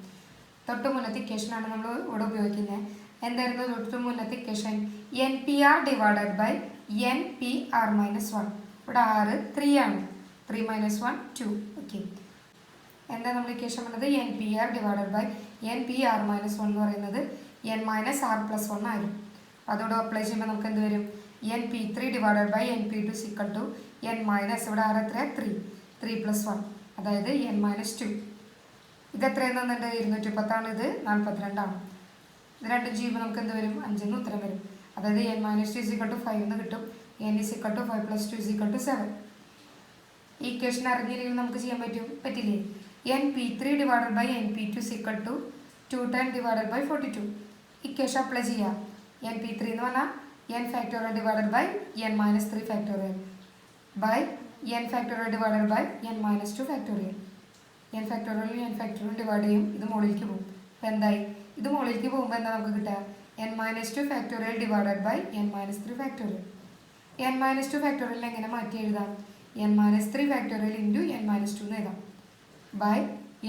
തൊട്ട് മുന്നത്തെ ഇക്വേഷനാണ് നമ്മൾ ഇവിടെ ഉപയോഗിക്കുന്നത്. എന്തായിരുന്നു തൊട്ട് മുന്നത്തെ equation? N P R divided by N P R minus 1. ഇവിടെ ആർ 3 ആണ്. 3 മൈനസ് 1 2. ഓക്കെ, എന്താ നമ്മൾ ഇക്വേഷൻ പറഞ്ഞത്? N P R divided by N P R minus 1 എന്ന് പറയുന്നത് എൻ മൈനസ് ആർ പ്ലസ് 1 ആയിരുന്നു. അതോടെ അപ്ലൈ ചെയ്യുമ്പോൾ നമുക്ക് എന്ത് വരും? N P 3 divided by N P 2 equal to N minus ഇവിടെ ആർ എത്ര? 3 പ്ലസ് 1 അതായത് എൻ മൈനസ് 2. ഇത് എത്രയെന്ന് തന്നിട്ട് 210 ആണ്. ഇത് 42 ആണ്. ഇത് രണ്ടും ചെയ്യുമ്പോൾ നമുക്ക് എന്ത് വരും? 5 എന്ന് ഉത്തരം വരും. അതായത് എൻ മൈനസ് 2 സിക്കൽ ടു 5 എന്ന് കിട്ടും. N equal to 5 plus 2 equal to 7. ഈ ഇക്വേഷൻ അറിഞ്ഞില്ലെങ്കിൽ നമുക്ക് ചെയ്യാൻ പറ്റില്ലേ? N P 3 divided by N P 2 equal to 2 time divided by 42. Equation apply ചെയ്യാം. എൻ പി 3 എന്ന് പറഞ്ഞാൽ N factorial divided by N minus 3 factorial by N factorial divided by N minus 2 factorial. N factorial divide ചെയ്യും. ഇത് മുകളിലേക്ക് പോകും. അപ്പോൾ എന്തായി? ഇത് മുകളിലേക്ക് പോകുമ്പോൾ എന്താ നമുക്ക് കിട്ടുക? N minus 2 factorial divided by N minus 3 factorial. N minus 2 factorial എങ്ങനെ മാറ്റി എഴുതാം? N minus 3 factorial into N minus 2 എന്ന് എഴുതാം ബൈ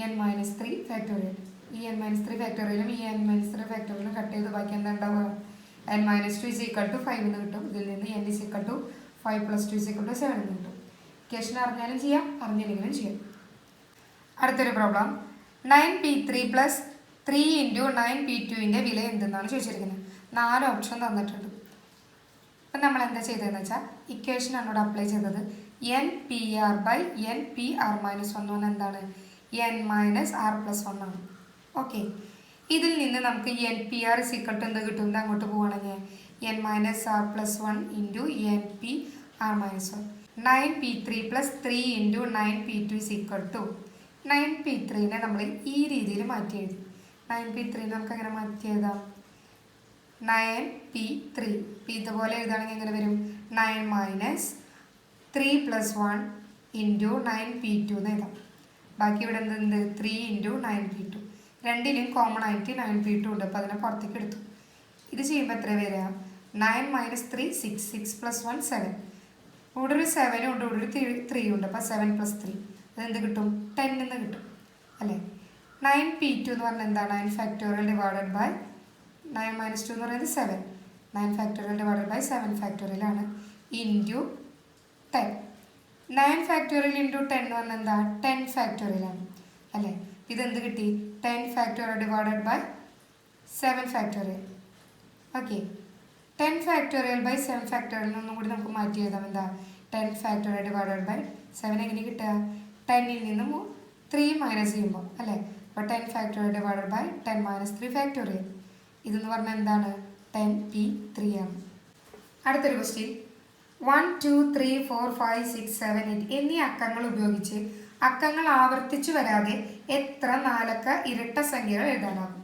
എൻ മൈനസ് 3 ഫാക്ടോറിയൽ. ഈ എൻ മൈനസ് 3 ഫാക്ടോറിയലും ഈ എൻ മൈനസ് 3 ഫാക്ടോറിയലും കട്ട് ചെയ്ത് ബാക്കി എന്താ ഉണ്ടാവുക? N minus 2 is equal to 5 എന്ന് കിട്ടും. ഇതിൽ നിന്ന് N is equal to 5 plus 2 is equal to 7 എന്ന് കിട്ടും. ഇക്വേഷൻ അറിഞ്ഞാലും ചെയ്യാം, അറിഞ്ഞില്ലെങ്കിലും ചെയ്യാം. അടുത്തൊരു പ്രോബ്ലം, 9p3 പ്ലസ് 3 ഇൻറ്റു 9p2ൻ്റെ വില എന്തെന്നാണ് ചോദിച്ചിരിക്കുന്നത്. 4 ഓപ്ഷൻ തന്നിട്ടുണ്ട്. അപ്പം നമ്മൾ എന്താ ചെയ്തതെന്ന് വെച്ചാൽ ഇക്വേഷനാണ് ഇവിടെ അപ്ലൈ ചെയ്തത്. NPR/NPR-1 എന്ന് പറഞ്ഞാൽ എന്താണ്? N-R+1 ആണ്. ഓക്കെ, ഇതിൽ നിന്ന് നമുക്ക് NPR = എന്ത് കിട്ടും? ഇത് അങ്ങോട്ട് പോവുകയാണെങ്കിൽ N-R+1 into NPR-1. 9p3 plus 3 into 9p2 = 9p3നെ നമ്മൾ ഈ രീതിയിൽ മാറ്റി എഴുതി. 9p3 നമുക്ക് എങ്ങനെ മാറ്റി എഴുതാം? 9p3 ഇതുപോലെ എഴുതുകയാണെങ്കിൽ എങ്ങനെ വരും? 9 - 3 + 1 ഇൻറ്റു 9p2 എന്ന് എഴുതാം. ബാക്കി ഇവിടെ എന്തുണ്ട്? 3 ഇൻറ്റു 9p2. രണ്ടിലും കോമൺ ആയിട്ട് 9p2 ഉണ്ട്. അപ്പോൾ അതിനെ പുറത്തേക്ക് എടുത്തു. ഇത് ചെയ്യുമ്പോൾ എത്ര വരിക? 9 - 3 6 6 + 1 7. ഇവിടെ ഒരു 7 ഉണ്ട്, ഇവിടെ ഒരു 3 ഉണ്ട്. അപ്പോൾ 7 + 3 അതെന്ത് കിട്ടും? 10 എന്ന് കിട്ടും അല്ലേ? 9p2 എന്ന് പറഞ്ഞാൽ എന്താ? 9 ഫാക്ടോറിയൽ ഡിവൈഡഡ് ബൈ 9 - 2 എന്ന് പറയുന്നത് 7. 9 ഫാക്ടോറിയൽ ഡിവൈഡഡ് ബൈ 7 ഫാക്ടോറിയൽ ആണ് ഇൻറ്റു 10. 9 ഫാക്ടോറിയൽ ഇൻറ്റു 10 എന്ന് പറഞ്ഞാൽ എന്താ? 10 ഫാക്ടോറിയൽ ആണ് അല്ലേ? ഇതെന്ത് കിട്ടി? 10 factorial divided by 7 factorial. Okay, 10 factorial by 7 factorial ഒന്നും കൂടി നമുക്ക് മാറ്റി എഴുതാം. എന്താ? 10 ഫാക്ടോറിയൽ ഡിവൈഡഡ് ബൈ 7 എങ്ങനെ കിട്ടുക? 10ൽ നിന്നും 3 മൈനസ് ചെയ്യുമ്പോൾ അല്ലേ? അപ്പോൾ 10 ഫാക്ടോറിയൽ ഡിവൈഡഡ് ബൈ 10 - 3 ഫാക്ടോറിയൽ. ഇതെന്ന് പറഞ്ഞാൽ എന്താണ്? 10p3 ആണ്. അടുത്തൊരു ക്വസ്റ്റ്യൻ, 1 2 3 4 5 6 7 8 എന്നീ അക്കങ്ങൾ ഉപയോഗിച്ച് അക്കങ്ങൾ ആവർത്തിച്ചു വരാതെ എത്ര 4 അക്ക ഇരട്ട സംഖ്യകൾ എഴുതാനാകും?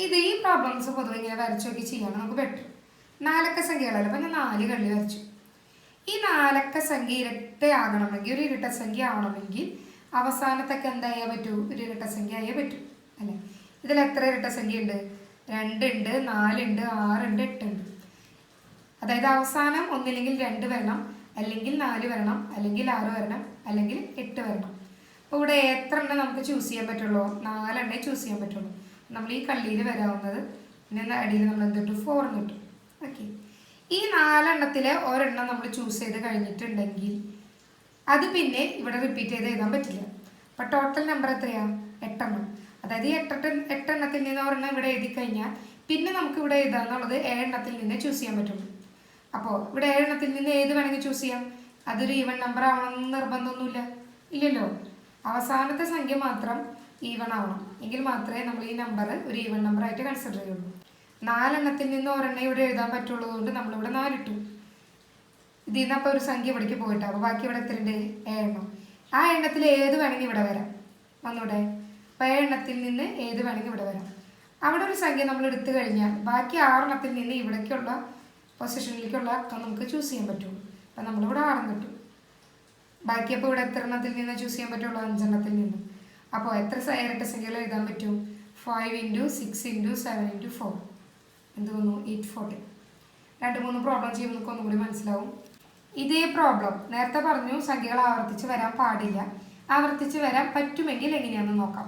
ഇത് ഈ പ്രോബ്ലംസ് പൊതുവെ ഇങ്ങനെ വരച്ചു നോക്കി ചെയ്യാണ് നമുക്ക് ബെറ്റർ. 4 അക്ക സംഖ്യകളല്ല. അപ്പം ഞാൻ 4 കള്ളി വരച്ചു. ഈ 4 അക്ക സംഖ്യ ഇരട്ടയാകണമെങ്കിൽ, ഒരു ഇരട്ട സംഖ്യ ആവണമെങ്കിൽ അവസാനത്തൊക്കെ എന്തായാൽ പറ്റൂ? ഒരു ഇരട്ട സംഖ്യ ആയേ പറ്റൂ അല്ലേ? ഇതിൽ എത്ര ഇരട്ട സംഖ്യ ഉണ്ട്? 2 ഉണ്ട്, 4 ഉണ്ട്, 6 ഉണ്ട്, 8 ഉണ്ട്. അതായത് അവസാനം ഒന്നില്ലെങ്കിൽ 2 വരണം, അല്ലെങ്കിൽ 4 വരണം, അല്ലെങ്കിൽ 6 വരണം, അല്ലെങ്കിൽ 8 വരണം. അപ്പോൾ ഇവിടെ എത്ര എണ്ണം നമുക്ക് ചൂസ് ചെയ്യാൻ പറ്റുള്ളൂ? 4 എണ്ണേ ചൂസ് ചെയ്യാൻ പറ്റുള്ളൂ. നമ്മൾ ഈ കള്ളിയിൽ വരാവുന്നത് പിന്നെ അടിയിൽ നമ്മൾ എന്ത് കിട്ടും? 4 കിട്ടും. ഓക്കെ, ഈ 4 എണ്ണത്തിലെ ഒരെണ്ണം നമ്മൾ ചൂസ് ചെയ്ത് കഴിഞ്ഞിട്ടുണ്ടെങ്കിൽ അത് പിന്നെ ഇവിടെ റിപ്പീറ്റ് ചെയ്ത് എഴുതാൻ പറ്റില്ല. അപ്പോൾ ടോട്ടൽ നമ്പർ എത്രയാണ്? 8 എണ്ണം. അതായത് ഈ 8 എണ്ണത്തിൽ നിന്ന് ഒരെണ്ണം ഇവിടെ എഴുതി കഴിഞ്ഞാൽ പിന്നെ നമുക്ക് ഇവിടെ എഴുതാന്നുള്ളത് 7 എണ്ണത്തിൽ നിന്ന് ചൂസ് ചെയ്യാൻ പറ്റുള്ളൂ. അപ്പോൾ ഇവിടെ 7 എണ്ണത്തിൽ നിന്ന് ഏത് വേണമെങ്കിൽ ചൂസ് ചെയ്യാം. അതൊരു ഈവൻ നമ്പർ ആവണമെന്ന് നിർബന്ധമൊന്നുമില്ല, ഇല്ലല്ലോ. അവസാനത്തെ സംഖ്യ മാത്രം ഈവൺ ആവണം, എങ്കിൽ മാത്രമേ നമ്മൾ ഈ നമ്പർ ഒരു ഈവൺ നമ്പർ ആയിട്ട് കൺസിഡർ ചെയ്യുള്ളൂ. 4 എണ്ണത്തിൽ നിന്ന് ഒരെണ്ണം ഇവിടെ എഴുതാൻ പറ്റുള്ളത് കൊണ്ട് നമ്മളിവിടെ 4 ഇട്ടു. ഇതിൽ നിന്ന് അപ്പോൾ ഒരു സംഖ്യ ഇവിടേക്ക് പോയിട്ട്, അപ്പോൾ ബാക്കി ഇവിടെ എത്ര ഉണ്ട്? 7 എണ്ണം. ആ എണ്ണത്തിൽ ഏത് വേണമെങ്കിൽ ഇവിടെ വരാം. വന്നൂടെ? അപ്പോൾ 7 എണ്ണത്തിൽ നിന്ന് ഏത് വേണമെങ്കിൽ ഇവിടെ വരാം. അവിടെ ഒരു സംഖ്യ നമ്മൾ എടുത്തു കഴിഞ്ഞാൽ ബാക്കി 6 എണ്ണത്തിൽ നിന്ന് ഇവിടേക്കുള്ള പൊസിഷനിലേക്കുള്ള അക്കം നമുക്ക് ചൂസ് ചെയ്യാൻ പറ്റുള്ളൂ. അപ്പം നമ്മളിവിടെ 6 കിട്ടും. ബാക്കി അപ്പോൾ ഇവിടെ എത്ര എണ്ണത്തിൽ നിന്ന് ചൂസ് ചെയ്യാൻ പറ്റുള്ളൂ? 5 എണ്ണത്തിൽ നിന്ന്. അപ്പോൾ എത്ര ഇരട്ട സംഖ്യകൾ എഴുതാൻ പറ്റും? 5 × 6 × 7 × 4 എന്ത് തോന്നുന്നു? 840. 2-3 പ്രോബ്ലം ചെയ്യുമ്പോൾ നമുക്ക് ഒന്നും കൂടി മനസ്സിലാവും. ഇതേ പ്രോബ്ലം നേരത്തെ പറഞ്ഞു സംഖ്യകൾ ആവർത്തിച്ച് വരാൻ പാടില്ല, ആവർത്തിച്ച് വരാൻ പറ്റുമെങ്കിൽ എങ്ങനെയാണെന്ന് നോക്കാം.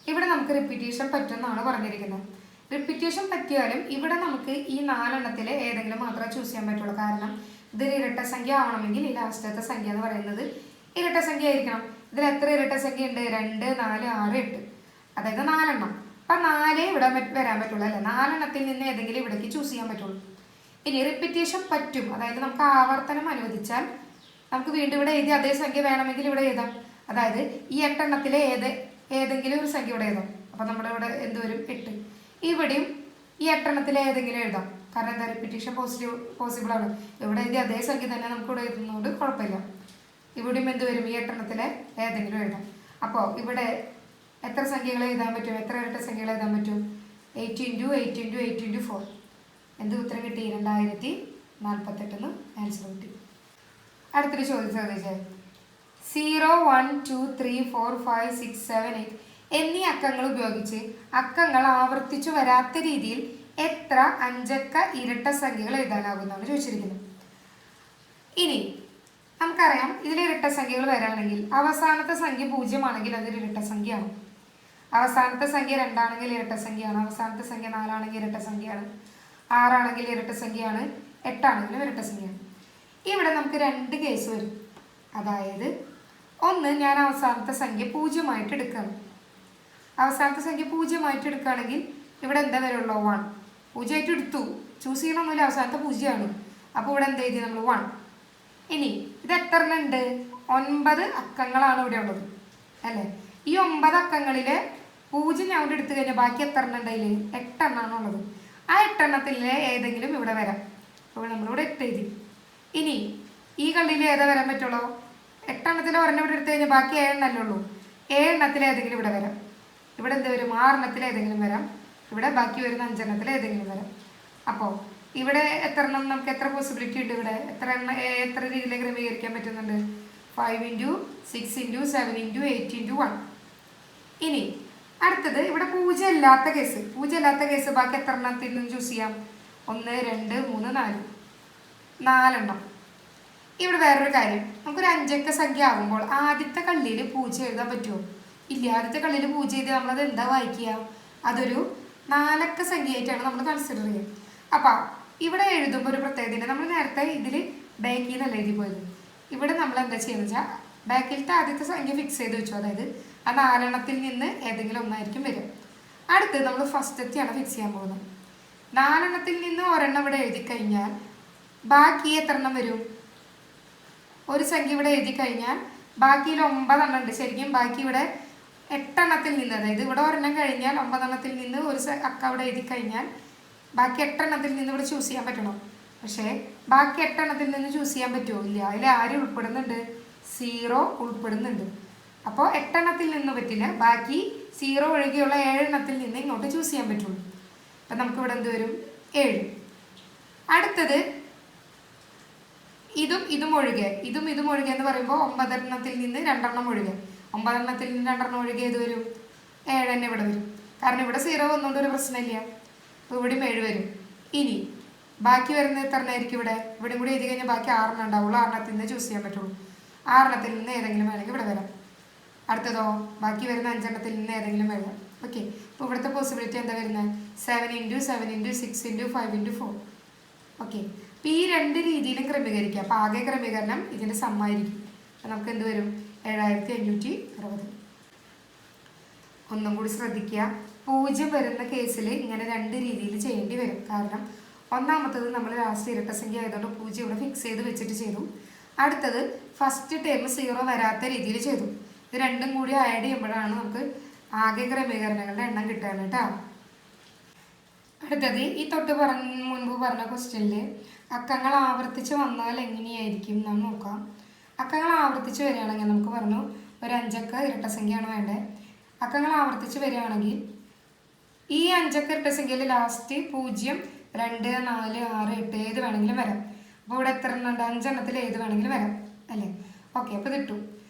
ഇവിടെ നമുക്ക് റിപ്പീറ്റേഷൻ പറ്റുമെന്നാണ് പറഞ്ഞിരിക്കുന്നത്. റിപ്പീറ്റേഷൻ പറ്റിയാലും ഇവിടെ നമുക്ക് ഈ 4 എണ്ണത്തിലെ ഏതെങ്കിലും മാത്രമേ ചൂസ് ചെയ്യാൻ പറ്റുള്ളൂ. കാരണം ഇതൊരു ഇരട്ട സംഖ്യ ആവണമെങ്കിൽ ഈ ലാസ്റ്റത്തെ സംഖ്യ എന്ന് പറയുന്നത് ഇരട്ട സംഖ്യ ആയിരിക്കണം. ഇതിൽ എത്ര ഇരട്ട സംഖ്യ ഉണ്ട്? 2 4 6 8, അതായത് 4 എണ്ണം. അപ്പം 4 ഇവിടെ വരാൻ പറ്റുള്ളൂ അല്ലേ? 4 എണ്ണത്തിൽ നിന്ന് ഏതെങ്കിലും ഇവിടേക്ക് ചൂസ് ചെയ്യാൻ പറ്റുള്ളൂ. ഇനി റിപ്പീറ്റേഷൻ പറ്റും, അതായത് നമുക്ക് ആവർത്തനം അനുവദിച്ചാൽ നമുക്ക് വീണ്ടും ഇവിടെ എഴുതി അതേ സംഖ്യ വേണമെങ്കിൽ ഇവിടെ എഴുതാം. അതായത് ഈ 8 എണ്ണത്തിലെ ഏതെങ്കിലും ഒരു സംഖ്യ ഇവിടെ എഴുതാം. അപ്പം നമ്മുടെ ഇവിടെ എന്ത് വരും? 8. ഇവിടെയും ഈ 8 എണ്ണത്തിലെ ഏതെങ്കിലും എഴുതാം. കാരണം എന്താ? റിപ്പീറ്റേഷൻ പോസിബിൾ ആണ്. ഇവിടെ എഴുതി അതേ സംഖ്യ തന്നെ നമുക്ക് ഇവിടെ എഴുതുന്നതുകൊണ്ട് കുഴപ്പമില്ല. ഇവിടെയും എന്ത് വരും? ഈ 8 എണ്ണത്തിലെ ഏതെങ്കിലും എഴുതാം. അപ്പോൾ ഇവിടെ എത്ര സംഖ്യകൾ എഴുതാൻ പറ്റും? എത്ര ഇരട്ട സംഖ്യകൾ എഴുതാൻ പറ്റും? 8 × 8 × 8 × 4 എന്ത് ഉത്തരം കിട്ടി? 2048 ആൻസർ കിട്ടി. അടുത്തൊരു ചോദ്യം ശ്രദ്ധിച്ചേ. 0 1 2 3 4 5 6 7 8 എന്നീ അക്കങ്ങൾ ഉപയോഗിച്ച് അക്കങ്ങൾ ആവർത്തിച്ചു വരാത്ത രീതിയിൽ എത്ര 5 അക്ക ഇരട്ട സംഖ്യകൾ എഴുതാനാകുമെന്നാണ് ചോദിച്ചിരിക്കുന്നത്. ഇനി നമുക്കറിയാം ഇതിൽ ഇരട്ട സംഖ്യകൾ വരാണെങ്കിൽ അവസാനത്തെ സംഖ്യ 0 ആണെങ്കിൽ അതൊരു ഇരട്ട സംഖ്യയാണ്. അവസാനത്തെ സംഖ്യ 2 ആണെങ്കിൽ ഇരട്ട സംഖ്യയാണ്. അവസാനത്തെ സംഖ്യ 4 ആണെങ്കിൽ ഇരട്ട സംഖ്യയാണ്. 6 ആണെങ്കിൽ ഇരട്ട സംഖ്യയാണ്. 8 ആണെങ്കിലും ഇരട്ട സംഖ്യയാണ്. ഇവിടെ നമുക്ക് 2 കേസ് വരും. അതായത് ഒന്ന് ഞാൻ അവസാനത്തെ സംഖ്യ 0 എടുക്കുകയാണ്. അവസാനത്തെ സംഖ്യ 0 എടുക്കുകയാണെങ്കിൽ ഇവിടെ എന്താ വരുള്ളൂ 1. 0 എടുത്തു, ചൂസ് ചെയ്യണമെന്നില്ല, അവസാനത്തെ 0ആണ്. അപ്പോൾ ഇവിടെ എന്ത് എഴുതി നമ്മൾ 1. ഇനി ഇത് എത്ര എണ്ണം ഉണ്ട്? 9 അക്കങ്ങളാണ് ഇവിടെ ഉള്ളത് അല്ലേ? ഈ 9 അക്കങ്ങളിൽ 0 ഞാൻ ഇവിടെ എടുത്തു കഴിഞ്ഞാൽ ബാക്കി എത്ര എണ്ണം ഉണ്ട്? അതിൽ 8 എണ്ണമാണ് ഉള്ളത്. ആ 8 എണ്ണത്തിലെ ഏതെങ്കിലും ഇവിടെ വരാം. അപ്പോൾ നമ്മളിവിടെ 8 എഴുതി. ഇനി ഈ കള്ളിയിൽ ഏതാ വരാൻ പറ്റുള്ളൂ? 8 എണ്ണത്തിൽ ഒരെണ്ണം ഇവിടെ എടുത്തു കഴിഞ്ഞാൽ ബാക്കി 7 എണ്ണല്ലേ ഉള്ളൂ. 7 എണ്ണത്തിൽ ഏതെങ്കിലും ഇവിടെ വരാം. ഇവിടെ എന്ത് വരും? 6 എണ്ണത്തിൽ ഏതെങ്കിലും വരാം. ഇവിടെ ബാക്കി വരുന്ന 5 എണ്ണത്തിൽ ഏതെങ്കിലും വരാം. അപ്പോൾ ഇവിടെ എത്ര എണ്ണം, നമുക്ക് എത്ര പോസിബിലിറ്റി ഉണ്ട്? ഇവിടെ എത്ര രീതിയിൽ ക്രമീകരിക്കാൻ പറ്റുന്നുണ്ട്? 5 × 6 × 7 × 8 × 1. ഇനി അടുത്തത് ഇവിടെ 0 അല്ലാത്ത കേസ് ബാക്കി എത്ര എണ്ണത്തിൽ നിന്നും ചൂസ് ചെയ്യാം? 1, 2, 3, 4 4 ഇവിടെ വേറൊരു കാര്യം, നമുക്കൊരു 5 അക്ക സംഖ്യ ആകുമ്പോൾ ആദ്യത്തെ കള്ളിയിൽ 0 എഴുതാൻ പറ്റുമോ? ഇല്ല. ആദ്യത്തെ കള്ളിയിൽ 0 എഴുതി നമ്മളത് എന്താ വായിക്കുക? അതൊരു 4 അക്ക സംഖ്യയായിട്ടാണ് നമ്മൾ കൺസിഡർ ചെയ്യുക. അപ്പം ഇവിടെ എഴുതുമ്പോൾ ഒരു പ്രത്യേകത, നമ്മൾ നേരത്തെ ഇതിൽ ബാക്കിൽ നിന്നല്ല എഴുതി പോയത്. ഇവിടെ നമ്മൾ എന്താ ചെയ്യുന്നത് വെച്ചാൽ ബാക്കിലത്തെ ആദ്യത്തെ സംഖ്യ ഫിക്സ് ചെയ്ത് വെച്ചു. അതായത് ആ 4 എണ്ണത്തിൽ നിന്ന് ഏതെങ്കിലും ഒന്നായിരിക്കും വരും. അടുത്ത് നമ്മൾ ഫസ്റ്റത്തെയാണ് ഫിക്സ് ചെയ്യാൻ പോകുന്നത്. 4 എണ്ണത്തിൽ നിന്ന് ഒരെണ്ണം ഇവിടെ എഴുതി കഴിഞ്ഞാൽ ബാക്കി എത്ര എണ്ണം വരും? ഒരു സംഖ്യ ഇവിടെ എഴുതി കഴിഞ്ഞാൽ ബാക്കിയിൽ 9 എണ്ണം ഉണ്ട്. ശരിക്കും ബാക്കി ഇവിടെ 8 എണ്ണത്തിൽ നിന്ന്, അതായത് ഇവിടെ ഒരെണ്ണം കഴിഞ്ഞാൽ 9 എണ്ണത്തിൽ നിന്ന് ഒരു അക്ക അവിടെ എഴുതി കഴിഞ്ഞാൽ ബാക്കി 8 എണ്ണത്തിൽ നിന്ന് ഇവിടെ ചൂസ് ചെയ്യാൻ പറ്റണം. പക്ഷേ ബാക്കി 8 എണ്ണത്തിൽ നിന്ന് ചൂസ് ചെയ്യാൻ പറ്റുമോ? ഇല്ല. അതിൽ ആര് ഉൾപ്പെടുന്നുണ്ട്? 0 ഉൾപ്പെടുന്നുണ്ട്. അപ്പോൾ 8 എണ്ണത്തിൽ നിന്ന് പറ്റില്ല. ബാക്കി 0 ഒഴികെയുള്ള 7 എണ്ണത്തിൽ നിന്ന് ഇങ്ങോട്ട് ചൂസ് ചെയ്യാൻ പറ്റുള്ളൂ. അപ്പം നമുക്കിവിടെ എന്ത് വരും? 7. അടുത്തത് ഇതും ഒഴികെ എന്ന് പറയുമ്പോൾ 9 എണ്ണത്തിൽ നിന്ന് 2 എണ്ണം ഒഴികെ. 9 എണ്ണത്തിൽ നിന്ന് 2 എണ്ണം ഒഴികെ ഏത് വരും? 7 തന്നെ ഇവിടെ വരും. കാരണം ഇവിടെ 0 വന്നുകൊണ്ട് ഒരു പ്രശ്നമില്ല. അപ്പോൾ ഇവിടെയും 7 വരും. ഇനി ബാക്കി വരുന്നത് എത്ര എണ്ണമായിരിക്കും? ഇവിടെ കൂടി എഴുതി കഴിഞ്ഞാൽ ബാക്കി 6 എണ്ണം ഉണ്ടാവുള്ളൂ. 6 എണ്ണത്തിൽ നിന്ന് ചൂസ് ചെയ്യാൻ പറ്റുള്ളൂ. 6 എണ്ണത്തിൽ നിന്ന് ഏതെങ്കിലും വേണമെങ്കിൽ ഇവിടെ വരാം. അടുത്തതോ ബാക്കി വരുന്ന 5 എണ്ണത്തിൽ നിന്ന് ഏതെങ്കിലും വരാം. ഓക്കെ. അപ്പോൾ ഇവിടുത്തെ പോസിബിലിറ്റി എന്താ വരുന്നത്? 7 × 7 × 6 × 5 × 4. ഓക്കെ. അപ്പോൾ ഈ 2 രീതിയിലും ക്രമീകരിക്കാം. അപ്പോൾ ആകെ ക്രമീകരണം ഇതിൻ്റെ സമ്മായിരിക്കും. അപ്പോൾ നമുക്ക് എന്ത് വരും? 7560. ഒന്നും കൂടി ശ്രദ്ധിക്കുക, 0 വരുന്ന കേസിൽ ഇങ്ങനെ 2 രീതിയിൽ ചെയ്യേണ്ടി വരും. കാരണം ഒന്നാമത്തത് നമ്മൾ ലാസ്റ്റ് ഇരട്ടസംഖ്യ ആയതുകൊണ്ട് 0 ഇവിടെ ഫിക്സ് ചെയ്ത് വെച്ചിട്ട് ചെയ്തു. അടുത്തത് ഫസ്റ്റ് ടേം 0 വരാത്ത രീതിയിൽ ചെയ്തു. ഇത് രണ്ടും കൂടി ആഡ് ചെയ്യുമ്പോഴാണ് നമുക്ക് ആകെ ക്രമീകരണങ്ങളുടെ എണ്ണം കിട്ടുകയാണ് കേട്ടോ. അടുത്തത് ഈ മുൻപ് പറഞ്ഞ ക്വസ്റ്റ്യനിൽ അക്കങ്ങൾ ആവർത്തിച്ച് വന്നാൽ എങ്ങനെയായിരിക്കും നാം നോക്കാം. അക്കങ്ങൾ ആവർത്തിച്ച് വരികയാണെങ്കിൽ നമുക്ക് പറഞ്ഞു ഒരു 5 അക്ക ഇരട്ടസംഖ്യയാണ് വേണ്ടത്. അക്കങ്ങൾ ആവർത്തിച്ച് വരികയാണെങ്കിൽ ഈ 5 അക്ക ഇരട്ടസംഖ്യയിൽ ലാസ്റ്റ് 0, 2, 4, 6, 8 ഏത് വേണമെങ്കിലും വരാം. അപ്പോൾ ഇവിടെ എത്ര എണ്ണം ഉണ്ട്? 5 എണ്ണത്തിൽ ഏത് വേണമെങ്കിലും വരാം അല്ലേ? ഓക്കെ. അപ്പോൾ ഇത് ഇട്ടു.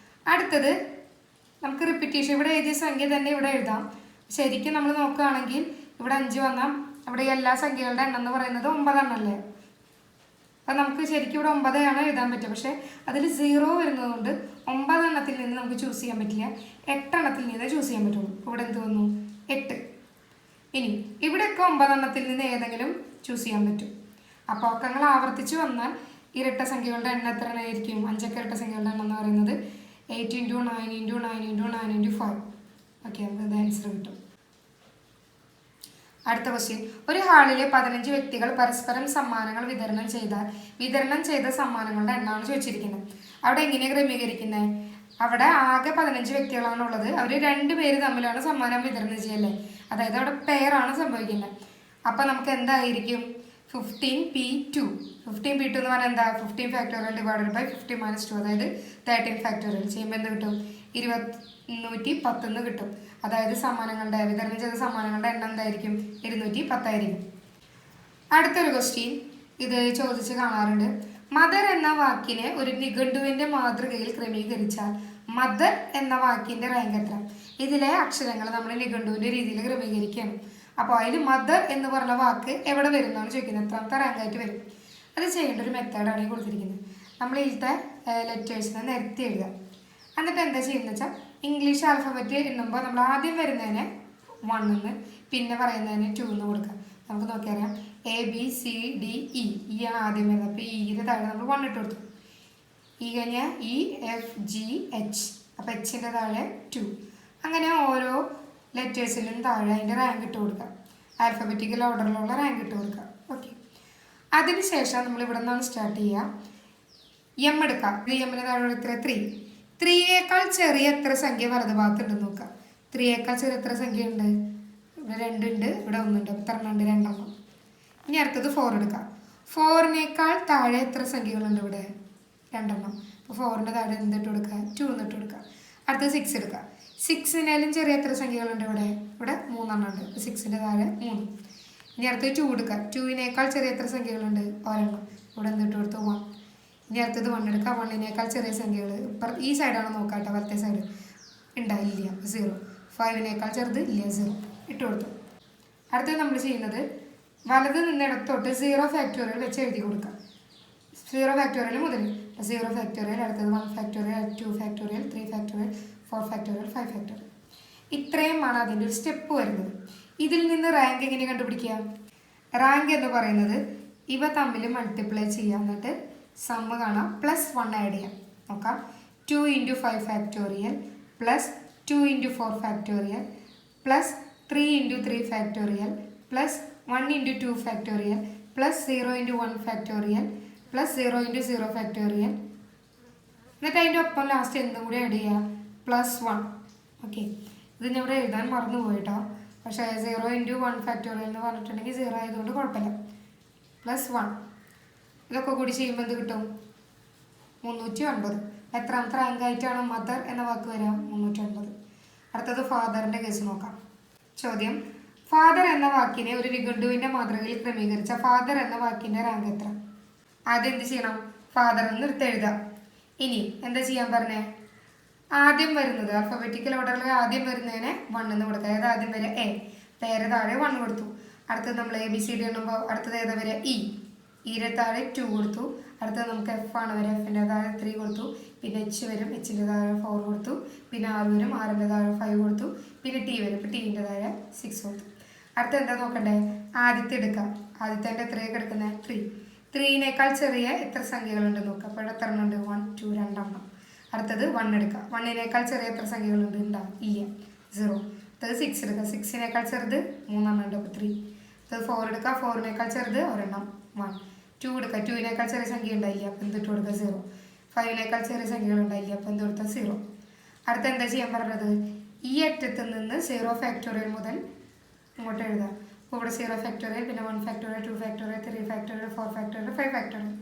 അടുത്തത് നമുക്ക് റിപ്പീറ്റേഷൻ, ഇവിടെ എഴുതിയ സംഖ്യ തന്നെ ഇവിടെ എഴുതാം. ശരിക്കും നമ്മൾ നോക്കുകയാണെങ്കിൽ ഇവിടെ 5 വന്നാൽ ഇവിടെ എല്ലാ സംഖ്യകളുടെ എണ്ണം എന്ന് പറയുന്നത് 9 എണ്ണമല്ലേ? അപ്പം നമുക്ക് ശരിക്കും ഇവിടെ 9 ആണ് എഴുതാൻ പറ്റുക. പക്ഷേ അതിൽ 0 വരുന്നതുകൊണ്ട് 9 എണ്ണത്തിൽ നിന്ന് നമുക്ക് ചൂസ് ചെയ്യാൻ പറ്റില്ല. 8 എണ്ണത്തിൽ നിന്ന് ചൂസ് ചെയ്യാൻ പറ്റുള്ളൂ. ഇവിടെ എന്ത് വന്നു? 8. ഇനി ഇവിടെയൊക്കെ 9 എണ്ണത്തിൽ നിന്ന് ഏതെങ്കിലും ചൂസ് ചെയ്യാൻ പറ്റും. അപ്പോൾ അക്കങ്ങൾ ആവർത്തിച്ച് വന്നാൽ ഇരട്ട സംഖ്യകളുടെ എണ്ണം എത്ര ആയിരിക്കും? 5 അക്ക ഇരട്ട സംഖ്യകളുടെ എണ്ണം എന്ന് പറയുന്നത് 8 × 9 × 9 × 9 × 5. ഓക്കെ. നമുക്ക് ആൻസർ കിട്ടും. അടുത്ത ക്വസ്റ്റ്യൻ, ഒരു ഹാളിലെ 15 വ്യക്തികൾ പരസ്പരം സമ്മാനങ്ങൾ വിതരണം ചെയ്ത സമ്മാനങ്ങളുടെ എണ്ണമാണ് ചോദിച്ചിരിക്കുന്നത്. അവിടെ എങ്ങനെയാണ് ക്രമീകരിക്കുന്നത്? അവിടെ ആകെ 15 വ്യക്തികളാണ് ഉള്ളത്. അവർ 2 പേര് തമ്മിലാണ് സമ്മാനം വിതരണം ചെയ്യല്ലേ? അതായത് അവിടെ പെയറാണ് സംഭവിക്കുന്നത്. അപ്പം നമുക്ക് എന്തായിരിക്കും? 15p2. 15p2 എന്ന് പറഞ്ഞാൽ എന്താ? 15 ഫാക്ടോറിയൽ ഡിവൈഡഡ് ബൈ 15 - 2, അതായത് 13 ഫാക്ടോറിയൽ ചെയ്യുമ്പോൾ എന്ത് കിട്ടും? 210 എന്ന് കിട്ടും. അതായത് വിതരണം ചെയ്ത സമ്മാനങ്ങളുടെ എണ്ണം എന്തായിരിക്കും? 210 ആയിരിക്കും. അടുത്തൊരു ക്വസ്റ്റ്യൻ ഇത് ചോദിച്ച് കാണാറുണ്ട്. മദർ എന്ന വാക്കിനെ ഒരു നിഘണ്ടുവിൻ്റെ മാതൃകയിൽ ക്രമീകരിച്ചാൽ മദർ എന്ന വാക്കിൻ്റെ റാങ്ക് എത്ര? ഇതിലെ അക്ഷരങ്ങൾ നമ്മൾ നിഘണ്ടുവിൻ്റെ രീതിയിൽ ക്രമീകരിക്കുകയാണ്. അപ്പോൾ അതിൽ മദർ എന്ന് പറഞ്ഞ വാക്ക് എവിടെ വരും എന്നാണ് ചോദിക്കുന്നത്. എത്രാമത്തെ റാങ്കായിട്ട് വരും? അത് ചെയ്യേണ്ട ഒരു മെത്തേഡാണ് ഈ കൊടുത്തിരിക്കുന്നത്. നമ്മൾ ഇതിലത്തെ ലെറ്റേഴ്സിനെ നിരത്തി എഴുതുക. എന്നിട്ട് എന്താ ചെയ്യുന്നത് വെച്ചാൽ ഇംഗ്ലീഷ് ആൽഫബറ്റ് എണ്ണുമ്പോൾ നമ്മൾ ആദ്യം വരുന്നതിന് 1 എന്ന്, പിന്നെ പറയുന്നതിന് 2 എന്ന് കൊടുക്കുക. നമുക്ക് നോക്കിയറിയാം ABCDE. ഈ ആദ്യം വരുന്നത്. അപ്പോൾ ഈയുടെ താഴെ നമ്മൾ 1 ഇട്ട് കൊടുത്തു. ഈ കഴിഞ്ഞാൽ EFGH. അപ്പോൾ എച്ചിൻ്റെ താഴെ 2. അങ്ങനെ ഓരോ ലെറ്റേഴ്സിലും താഴെ അതിൻ്റെ റാങ്ക് ഇട്ട് കൊടുക്കുക. ആൽഫബറ്റിക്കൽ ഓർഡറിലുള്ള റാങ്ക് ഇട്ട് കൊടുക്കുക. ഓക്കെ. അതിനുശേഷം നമ്മൾ ഇവിടെ നിന്നാണ് സ്റ്റാർട്ട് ചെയ്യുക. എം എടുക്കാം. എമ്മിന് താഴെ എത്ര? 3. 3യേക്കാൾ ചെറിയ എത്ര സംഖ്യ വലതുഭാഗത്തുണ്ടെന്ന് നോക്കുക. 3യേക്കാൾ ചെറിയ എത്ര സംഖ്യ ഉണ്ട്? ഇവിടെ 2 ഉണ്ട്, ഇവിടെ 1 ഉണ്ട്. എത്ര എണ്ണം ഉണ്ട്? 2 എണ്ണം. ഇനി അടുത്തത് 4 എടുക്കാം. 4നേക്കാൾ താഴെ എത്ര സംഖ്യകളുണ്ട് ഇവിടെ? 2 എണ്ണം. അപ്പോൾ 4ൻ്റെ താഴെ എന്തിട്ട് കൊടുക്കുക? 2 എന്നിട്ട് കൊടുക്കുക. അടുത്തത് 6 എടുക്കുക. 6നേലും ചെറിയ എത്ര സംഖ്യകളുണ്ട് ഇവിടെ? ഇവിടെ 3 എണ്ണം ഉണ്ട്. അപ്പോൾ 6ൻ്റെ താഴെ 3. ഇനി അടുത്തത് 2 എടുക്കുക. 2നേക്കാൾ ചെറിയ എത്ര സംഖ്യകളുണ്ട്? ഒരെണ്ണം. ഇവിടെ എന്തിട്ട് കൊടുത്തു? 1. ഇനി അടുത്തത് 1 എടുക്കുക. 1നേക്കാൾ ചെറിയ സംഖ്യകൾ ഇപ്പം ഈ സൈഡാണ് നോക്കാട്ടെ. വലത്തെ സൈഡ് ഉണ്ടായില്ല, 0. 5നേക്കാൾ ചെറുത് ഇല്ല, 0 ഇട്ട് കൊടുത്തു. അടുത്തത് നമ്മൾ ചെയ്യുന്നത് വലത് നിന്ന് ഇടത്തോട്ട് 0 ഫാക്ടോറിയൽ വെച്ച് എഴുതി കൊടുക്കുക. 0 ഫാക്ടോറിയൽ മുതൽ 0 ഫാക്ടോറിയൽ, അടുത്തത് 1 factorial, 2 factorial, 3 factorial, 4 factorial, 5 factorial. ഇത്രയുമാണ് അതിൻ്റെ ഒരു സ്റ്റെപ്പ് വരുന്നത്. ഇതിൽ നിന്ന് റാങ്ക് എങ്ങനെ കണ്ടുപിടിക്കുക? റാങ്ക് എന്ന് പറയുന്നത് ഇവ തമ്മിൽ മൾട്ടിപ്ലൈ ചെയ്യാം, എന്നിട്ട് സമ്മ് കാണാം, +1 ആഡ് ചെയ്യാം. നോക്കാം. 2 × 5 factorial +2 × 4 factorial +3 × 3 factorial +1 × 2 factorial +0 × 1 factorial +0 × 0 factorial. എന്നിട്ട് അതിൻ്റെ ഒപ്പം ലാസ്റ്റ് എന്തും കൂടി ആഡ് ചെയ്യുക, +1. ഓക്കെ. ഇത് ഞാൻ ഇവിടെ എഴുതാൻ മറന്നു പോയിട്ടോ. പക്ഷേ 0 × 1 ഫാക്ടോറിയൽ എന്ന് പറഞ്ഞിട്ടുണ്ടെങ്കിൽ 0 ആയതുകൊണ്ട് കുഴപ്പമില്ല. +1 ഇതൊക്കെ കൂടി ചെയ്യുമ്പോൾ എന്ത് കിട്ടും? 309. എത്രാമത്തെ റാങ്ക് ആയിട്ടാണ് മദർ എന്ന വാക്ക് വരിക? 309. അടുത്തത് ഫാദറിൻ്റെ കേസ് നോക്കാം. ചോദ്യം: ഫാദർ എന്ന വാക്കിനെ ഒരു നിഘണ്ടുവിൻ്റെ മാതൃകയിൽ ക്രമീകരിച്ച ഫാദർ എന്ന വാക്കിൻ്റെ റാങ്ക് എത്ര? ആദ്യം എന്ത് ചെയ്യണം? ഫാദർ എന്ന് എടുത്തെഴുതാം. ഇനി എന്താ ചെയ്യാൻ പറഞ്ഞേ? ആദ്യം വരുന്നത് ആൽഫബറ്റിക്കൽ ഓർഡറിൽ ആദ്യം വരുന്നതിനെ 1 എന്ന് കൊടുക്കുക. ഏത് ആദ്യം വരെ? എ. പേര് താഴെ 1 കൊടുത്തു. അടുത്തത് നമ്മൾ ABCD എണ്ണുമ്പോൾ അടുത്തത് ഏതാ വരെ? ഇ. ഇയുടെ താഴെ 2 കൊടുത്തു. അടുത്തത് നമുക്ക് F ആണ് വരെ. Fൻ്റെ താഴെ 3 കൊടുത്തു. പിന്നെ H വരും. Hൻ്റെ താഴെ 4 കൊടുത്തു. പിന്നെ R വരും. Rൻ്റെ താഴെ 5 കൊടുത്തു. പിന്നെ T വരും. ഇപ്പോൾ Tൻ്റെ താഴെ 6 കൊടുത്തു. അടുത്ത എന്താ നോക്കണ്ടേ? ആദ്യത്തെ എടുക്കാം. ആദ്യത്തെ എത്രയൊക്കെ എടുക്കുന്നത്? 3. 3നേക്കാൾ ചെറിയ എത്ര സംഖ്യകളുണ്ട് നോക്കുക. അപ്പോൾ എത്ര എണ്ണം ഉണ്ട്? 1, 2, 2 എണ്ണം. അടുത്തത് 1 എടുക്കുക. 1നേക്കാൾ ചെറിയ എത്ര സംഖ്യകളുണ്ട്? ഉണ്ടാവും, ഇല്ല, 0. അടുത്തത് 6 എടുക്കുക. 6നേക്കാൾ ചെറുത് 3 എണ്ണം ഉണ്ട്, അപ്പോൾ 3. അടുത്തത് 4 എടുക്കുക. 4നേക്കാൾ ചെറുത് ഒരെണ്ണം, 1. 2 എടുക്കുക. 2നേക്കാൾ ചെറിയ സംഖ്യ ഉണ്ടായില്ല, അപ്പോൾ എന്തിട്ട് കൊടുക്കുക? 0. 5നേക്കാൾ ചെറിയ സംഖ്യകൾ ഉണ്ടായില്ല, അപ്പോൾ എന്ത് കൊടുത്താൽ? 0. അടുത്ത എന്താ ചെയ്യാൻ പറഞ്ഞത്? ഈ അറ്റത്ത് നിന്ന് 0 ഫാക്ടോറിയൽ മുതൽ ഇങ്ങോട്ട് എഴുതാം. അപ്പോൾ ഇവിടെ 0 ഫാക്ടോറിയൽ, പിന്നെ 1 factorial, 2 factorial, 3 factorial, 4 factorial, 5 factorial.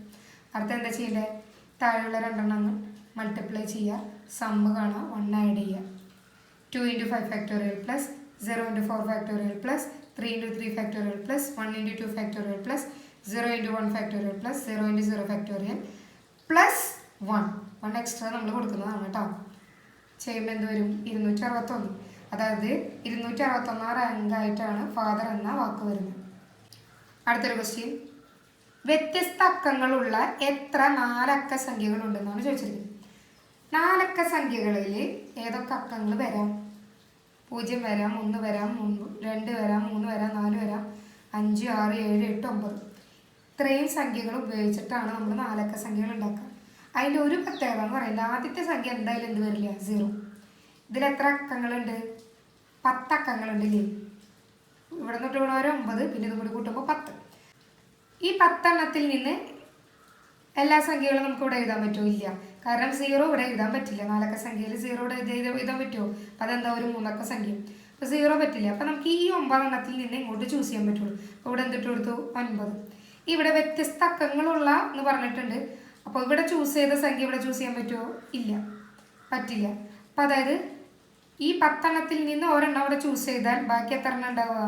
അടുത്ത എന്താ ചെയ്യേണ്ടത്? താഴെയുള്ള 2 എണ്ണങ്ങൾ മൾട്ടിപ്ലൈ ചെയ്യുക, സമ്മ് കാണുക, 1 ആഡ് ചെയ്യുക. 2 × 5 factorial +0 × 4 factorial +3 × 3 factorial +1 × 2 factorial +0 × 1 factorial +0 × 0 factorial +1 extra നമ്മൾ കൊടുക്കുന്നതാണ് കേട്ടോ. ചെയ്യുമ്പോൾ എന്ത് വരും? 261. അതായത് 261 റാങ്ക് ആയിട്ടാണ് ഫാദർ എന്ന വാക്ക് വരുന്നത്. അടുത്തൊരു ക്വസ്റ്റ്യൻ: വ്യത്യസ്ത അക്കങ്ങളുള്ള എത്ര 4 അക്ക സംഖ്യകളുണ്ടെന്നാണ് ചോദിച്ചിരിക്കുന്നത്. 4 അക്ക സംഖ്യകളിൽ ഏതൊക്കെ അക്കങ്ങൾ വരാം? 0 വരാം, 1 വരാം, 2 വരാം, 3 വരാം, 4 വരാം, 5, 6, 7, 8, 9. ഇത്രയും സംഖ്യകൾ ഉപയോഗിച്ചിട്ടാണ് നമ്മൾ 4 അക്ക സംഖ്യകൾ ഉണ്ടാക്കുക. അതിൻ്റെ ഒരു പ്രത്യേകത എന്ന് പറയുന്നത് ആദ്യത്തെ സംഖ്യ എന്തായാലും എന്ത് വരില്ല? 0. ഇതിൽ എത്ര അക്കങ്ങളുണ്ട്? 10 അക്കങ്ങളുണ്ട് ഇല്ലേ? ഇവിടെ നിന്നിട്ട് ഇവിടെ വരെ 9, പിന്നെ ഇതും കൂടി കൂട്ടുമ്പോൾ 10. ഈ 10 എണ്ണത്തിൽ നിന്ന് എല്ലാ സംഖ്യകളും നമുക്ക് ഇവിടെ എഴുതാൻ പറ്റുമോ? ഇല്ല. കാരണം 0 ഇവിടെ എഴുതാൻ പറ്റില്ല. 4 അക്ക സംഖ്യയിൽ 0 ഇവിടെ എഴുതാൻ പറ്റുമോ? അപ്പോൾ അതെന്താ? ഒരു 3 അക്ക സംഖ്യ. അപ്പോൾ 0 പറ്റില്ല. അപ്പോൾ നമുക്ക് ഈ 9 എണ്ണത്തിൽ നിന്ന് ഇങ്ങോട്ട് ചൂസ് ചെയ്യാൻ പറ്റുള്ളൂ. അപ്പോൾ ഇവിടെ എന്തിട്ട് കൊടുത്തു? 9. ഇവിടെ വ്യത്യസ്ത അക്കങ്ങളുള്ള എന്ന് പറഞ്ഞിട്ടുണ്ട്. അപ്പോൾ ഇവിടെ ചൂസ് ചെയ്ത സംഖ്യ ഇവിടെ ചൂസ് ചെയ്യാൻ പറ്റുമോ? ഇല്ല, പറ്റില്ല. അപ്പോൾ അതായത് ഈ 10 എണ്ണത്തിൽ നിന്ന് ഒരെണ്ണം ഇവിടെ ചൂസ് ചെയ്താൽ ബാക്കി എത്ര എണ്ണം ഉണ്ടാവുക?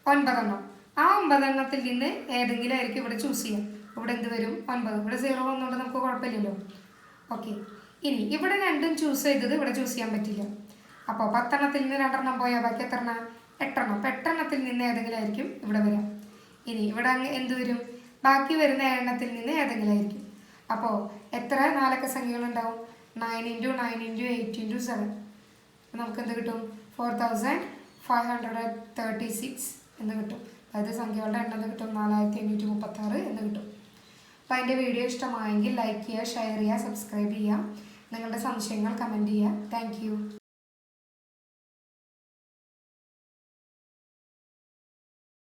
9 എണ്ണം. ആ 9 എണ്ണത്തിൽ നിന്ന് ഏതെങ്കിലും ആയിരിക്കും ഇവിടെ ചൂസ് ചെയ്യാം. ഇവിടെ എന്ത് വരും? 9. ഇവിടെ 0 വന്നുകൊണ്ട് നമുക്ക് കുഴപ്പമില്ലല്ലോ. ഓക്കെ. ഇനി ഇവിടെ രണ്ടും ചൂസ് ചെയ്തത് ഇവിടെ ചൂസ് ചെയ്യാൻ പറ്റില്ല. അപ്പോൾ 10 എണ്ണത്തിൽ നിന്ന് 2 എണ്ണം പോയാൽ ബാക്കി എത്ര എണ്ണം? 8 എണ്ണം. അപ്പോൾ 8 എണ്ണത്തിൽ നിന്ന് ഏതെങ്കിലും ആയിരിക്കും ഇവിടെ വരാം. ഇനി ഇവിടെ എന്ത് വരും? ബാക്കി വരുന്ന 7 എണ്ണത്തിൽ നിന്ന് ഏതെങ്കിലും ആയിരിക്കും. അപ്പോൾ എത്ര 4 അക്ക സംഖ്യകളുണ്ടാവും? 9 × 9 × 8 × 7. നമുക്ക് എന്ത് കിട്ടും? 4536 എന്ന് കിട്ടും. അതായത് സംഖ്യകളുടെ എണ്ണം കിട്ടും 4536 എന്ന് കിട്ടും. അപ്പോൾ അതിൻ്റെ വീഡിയോ ഇഷ്ടമായെങ്കിൽ ലൈക്ക് ചെയ്യുക, ഷെയർ ചെയ്യുക, സബ്സ്ക്രൈബ് ചെയ്യുക. നിങ്ങളുടെ സംശയങ്ങൾ കമൻറ്റ് ചെയ്യുക. താങ്ക്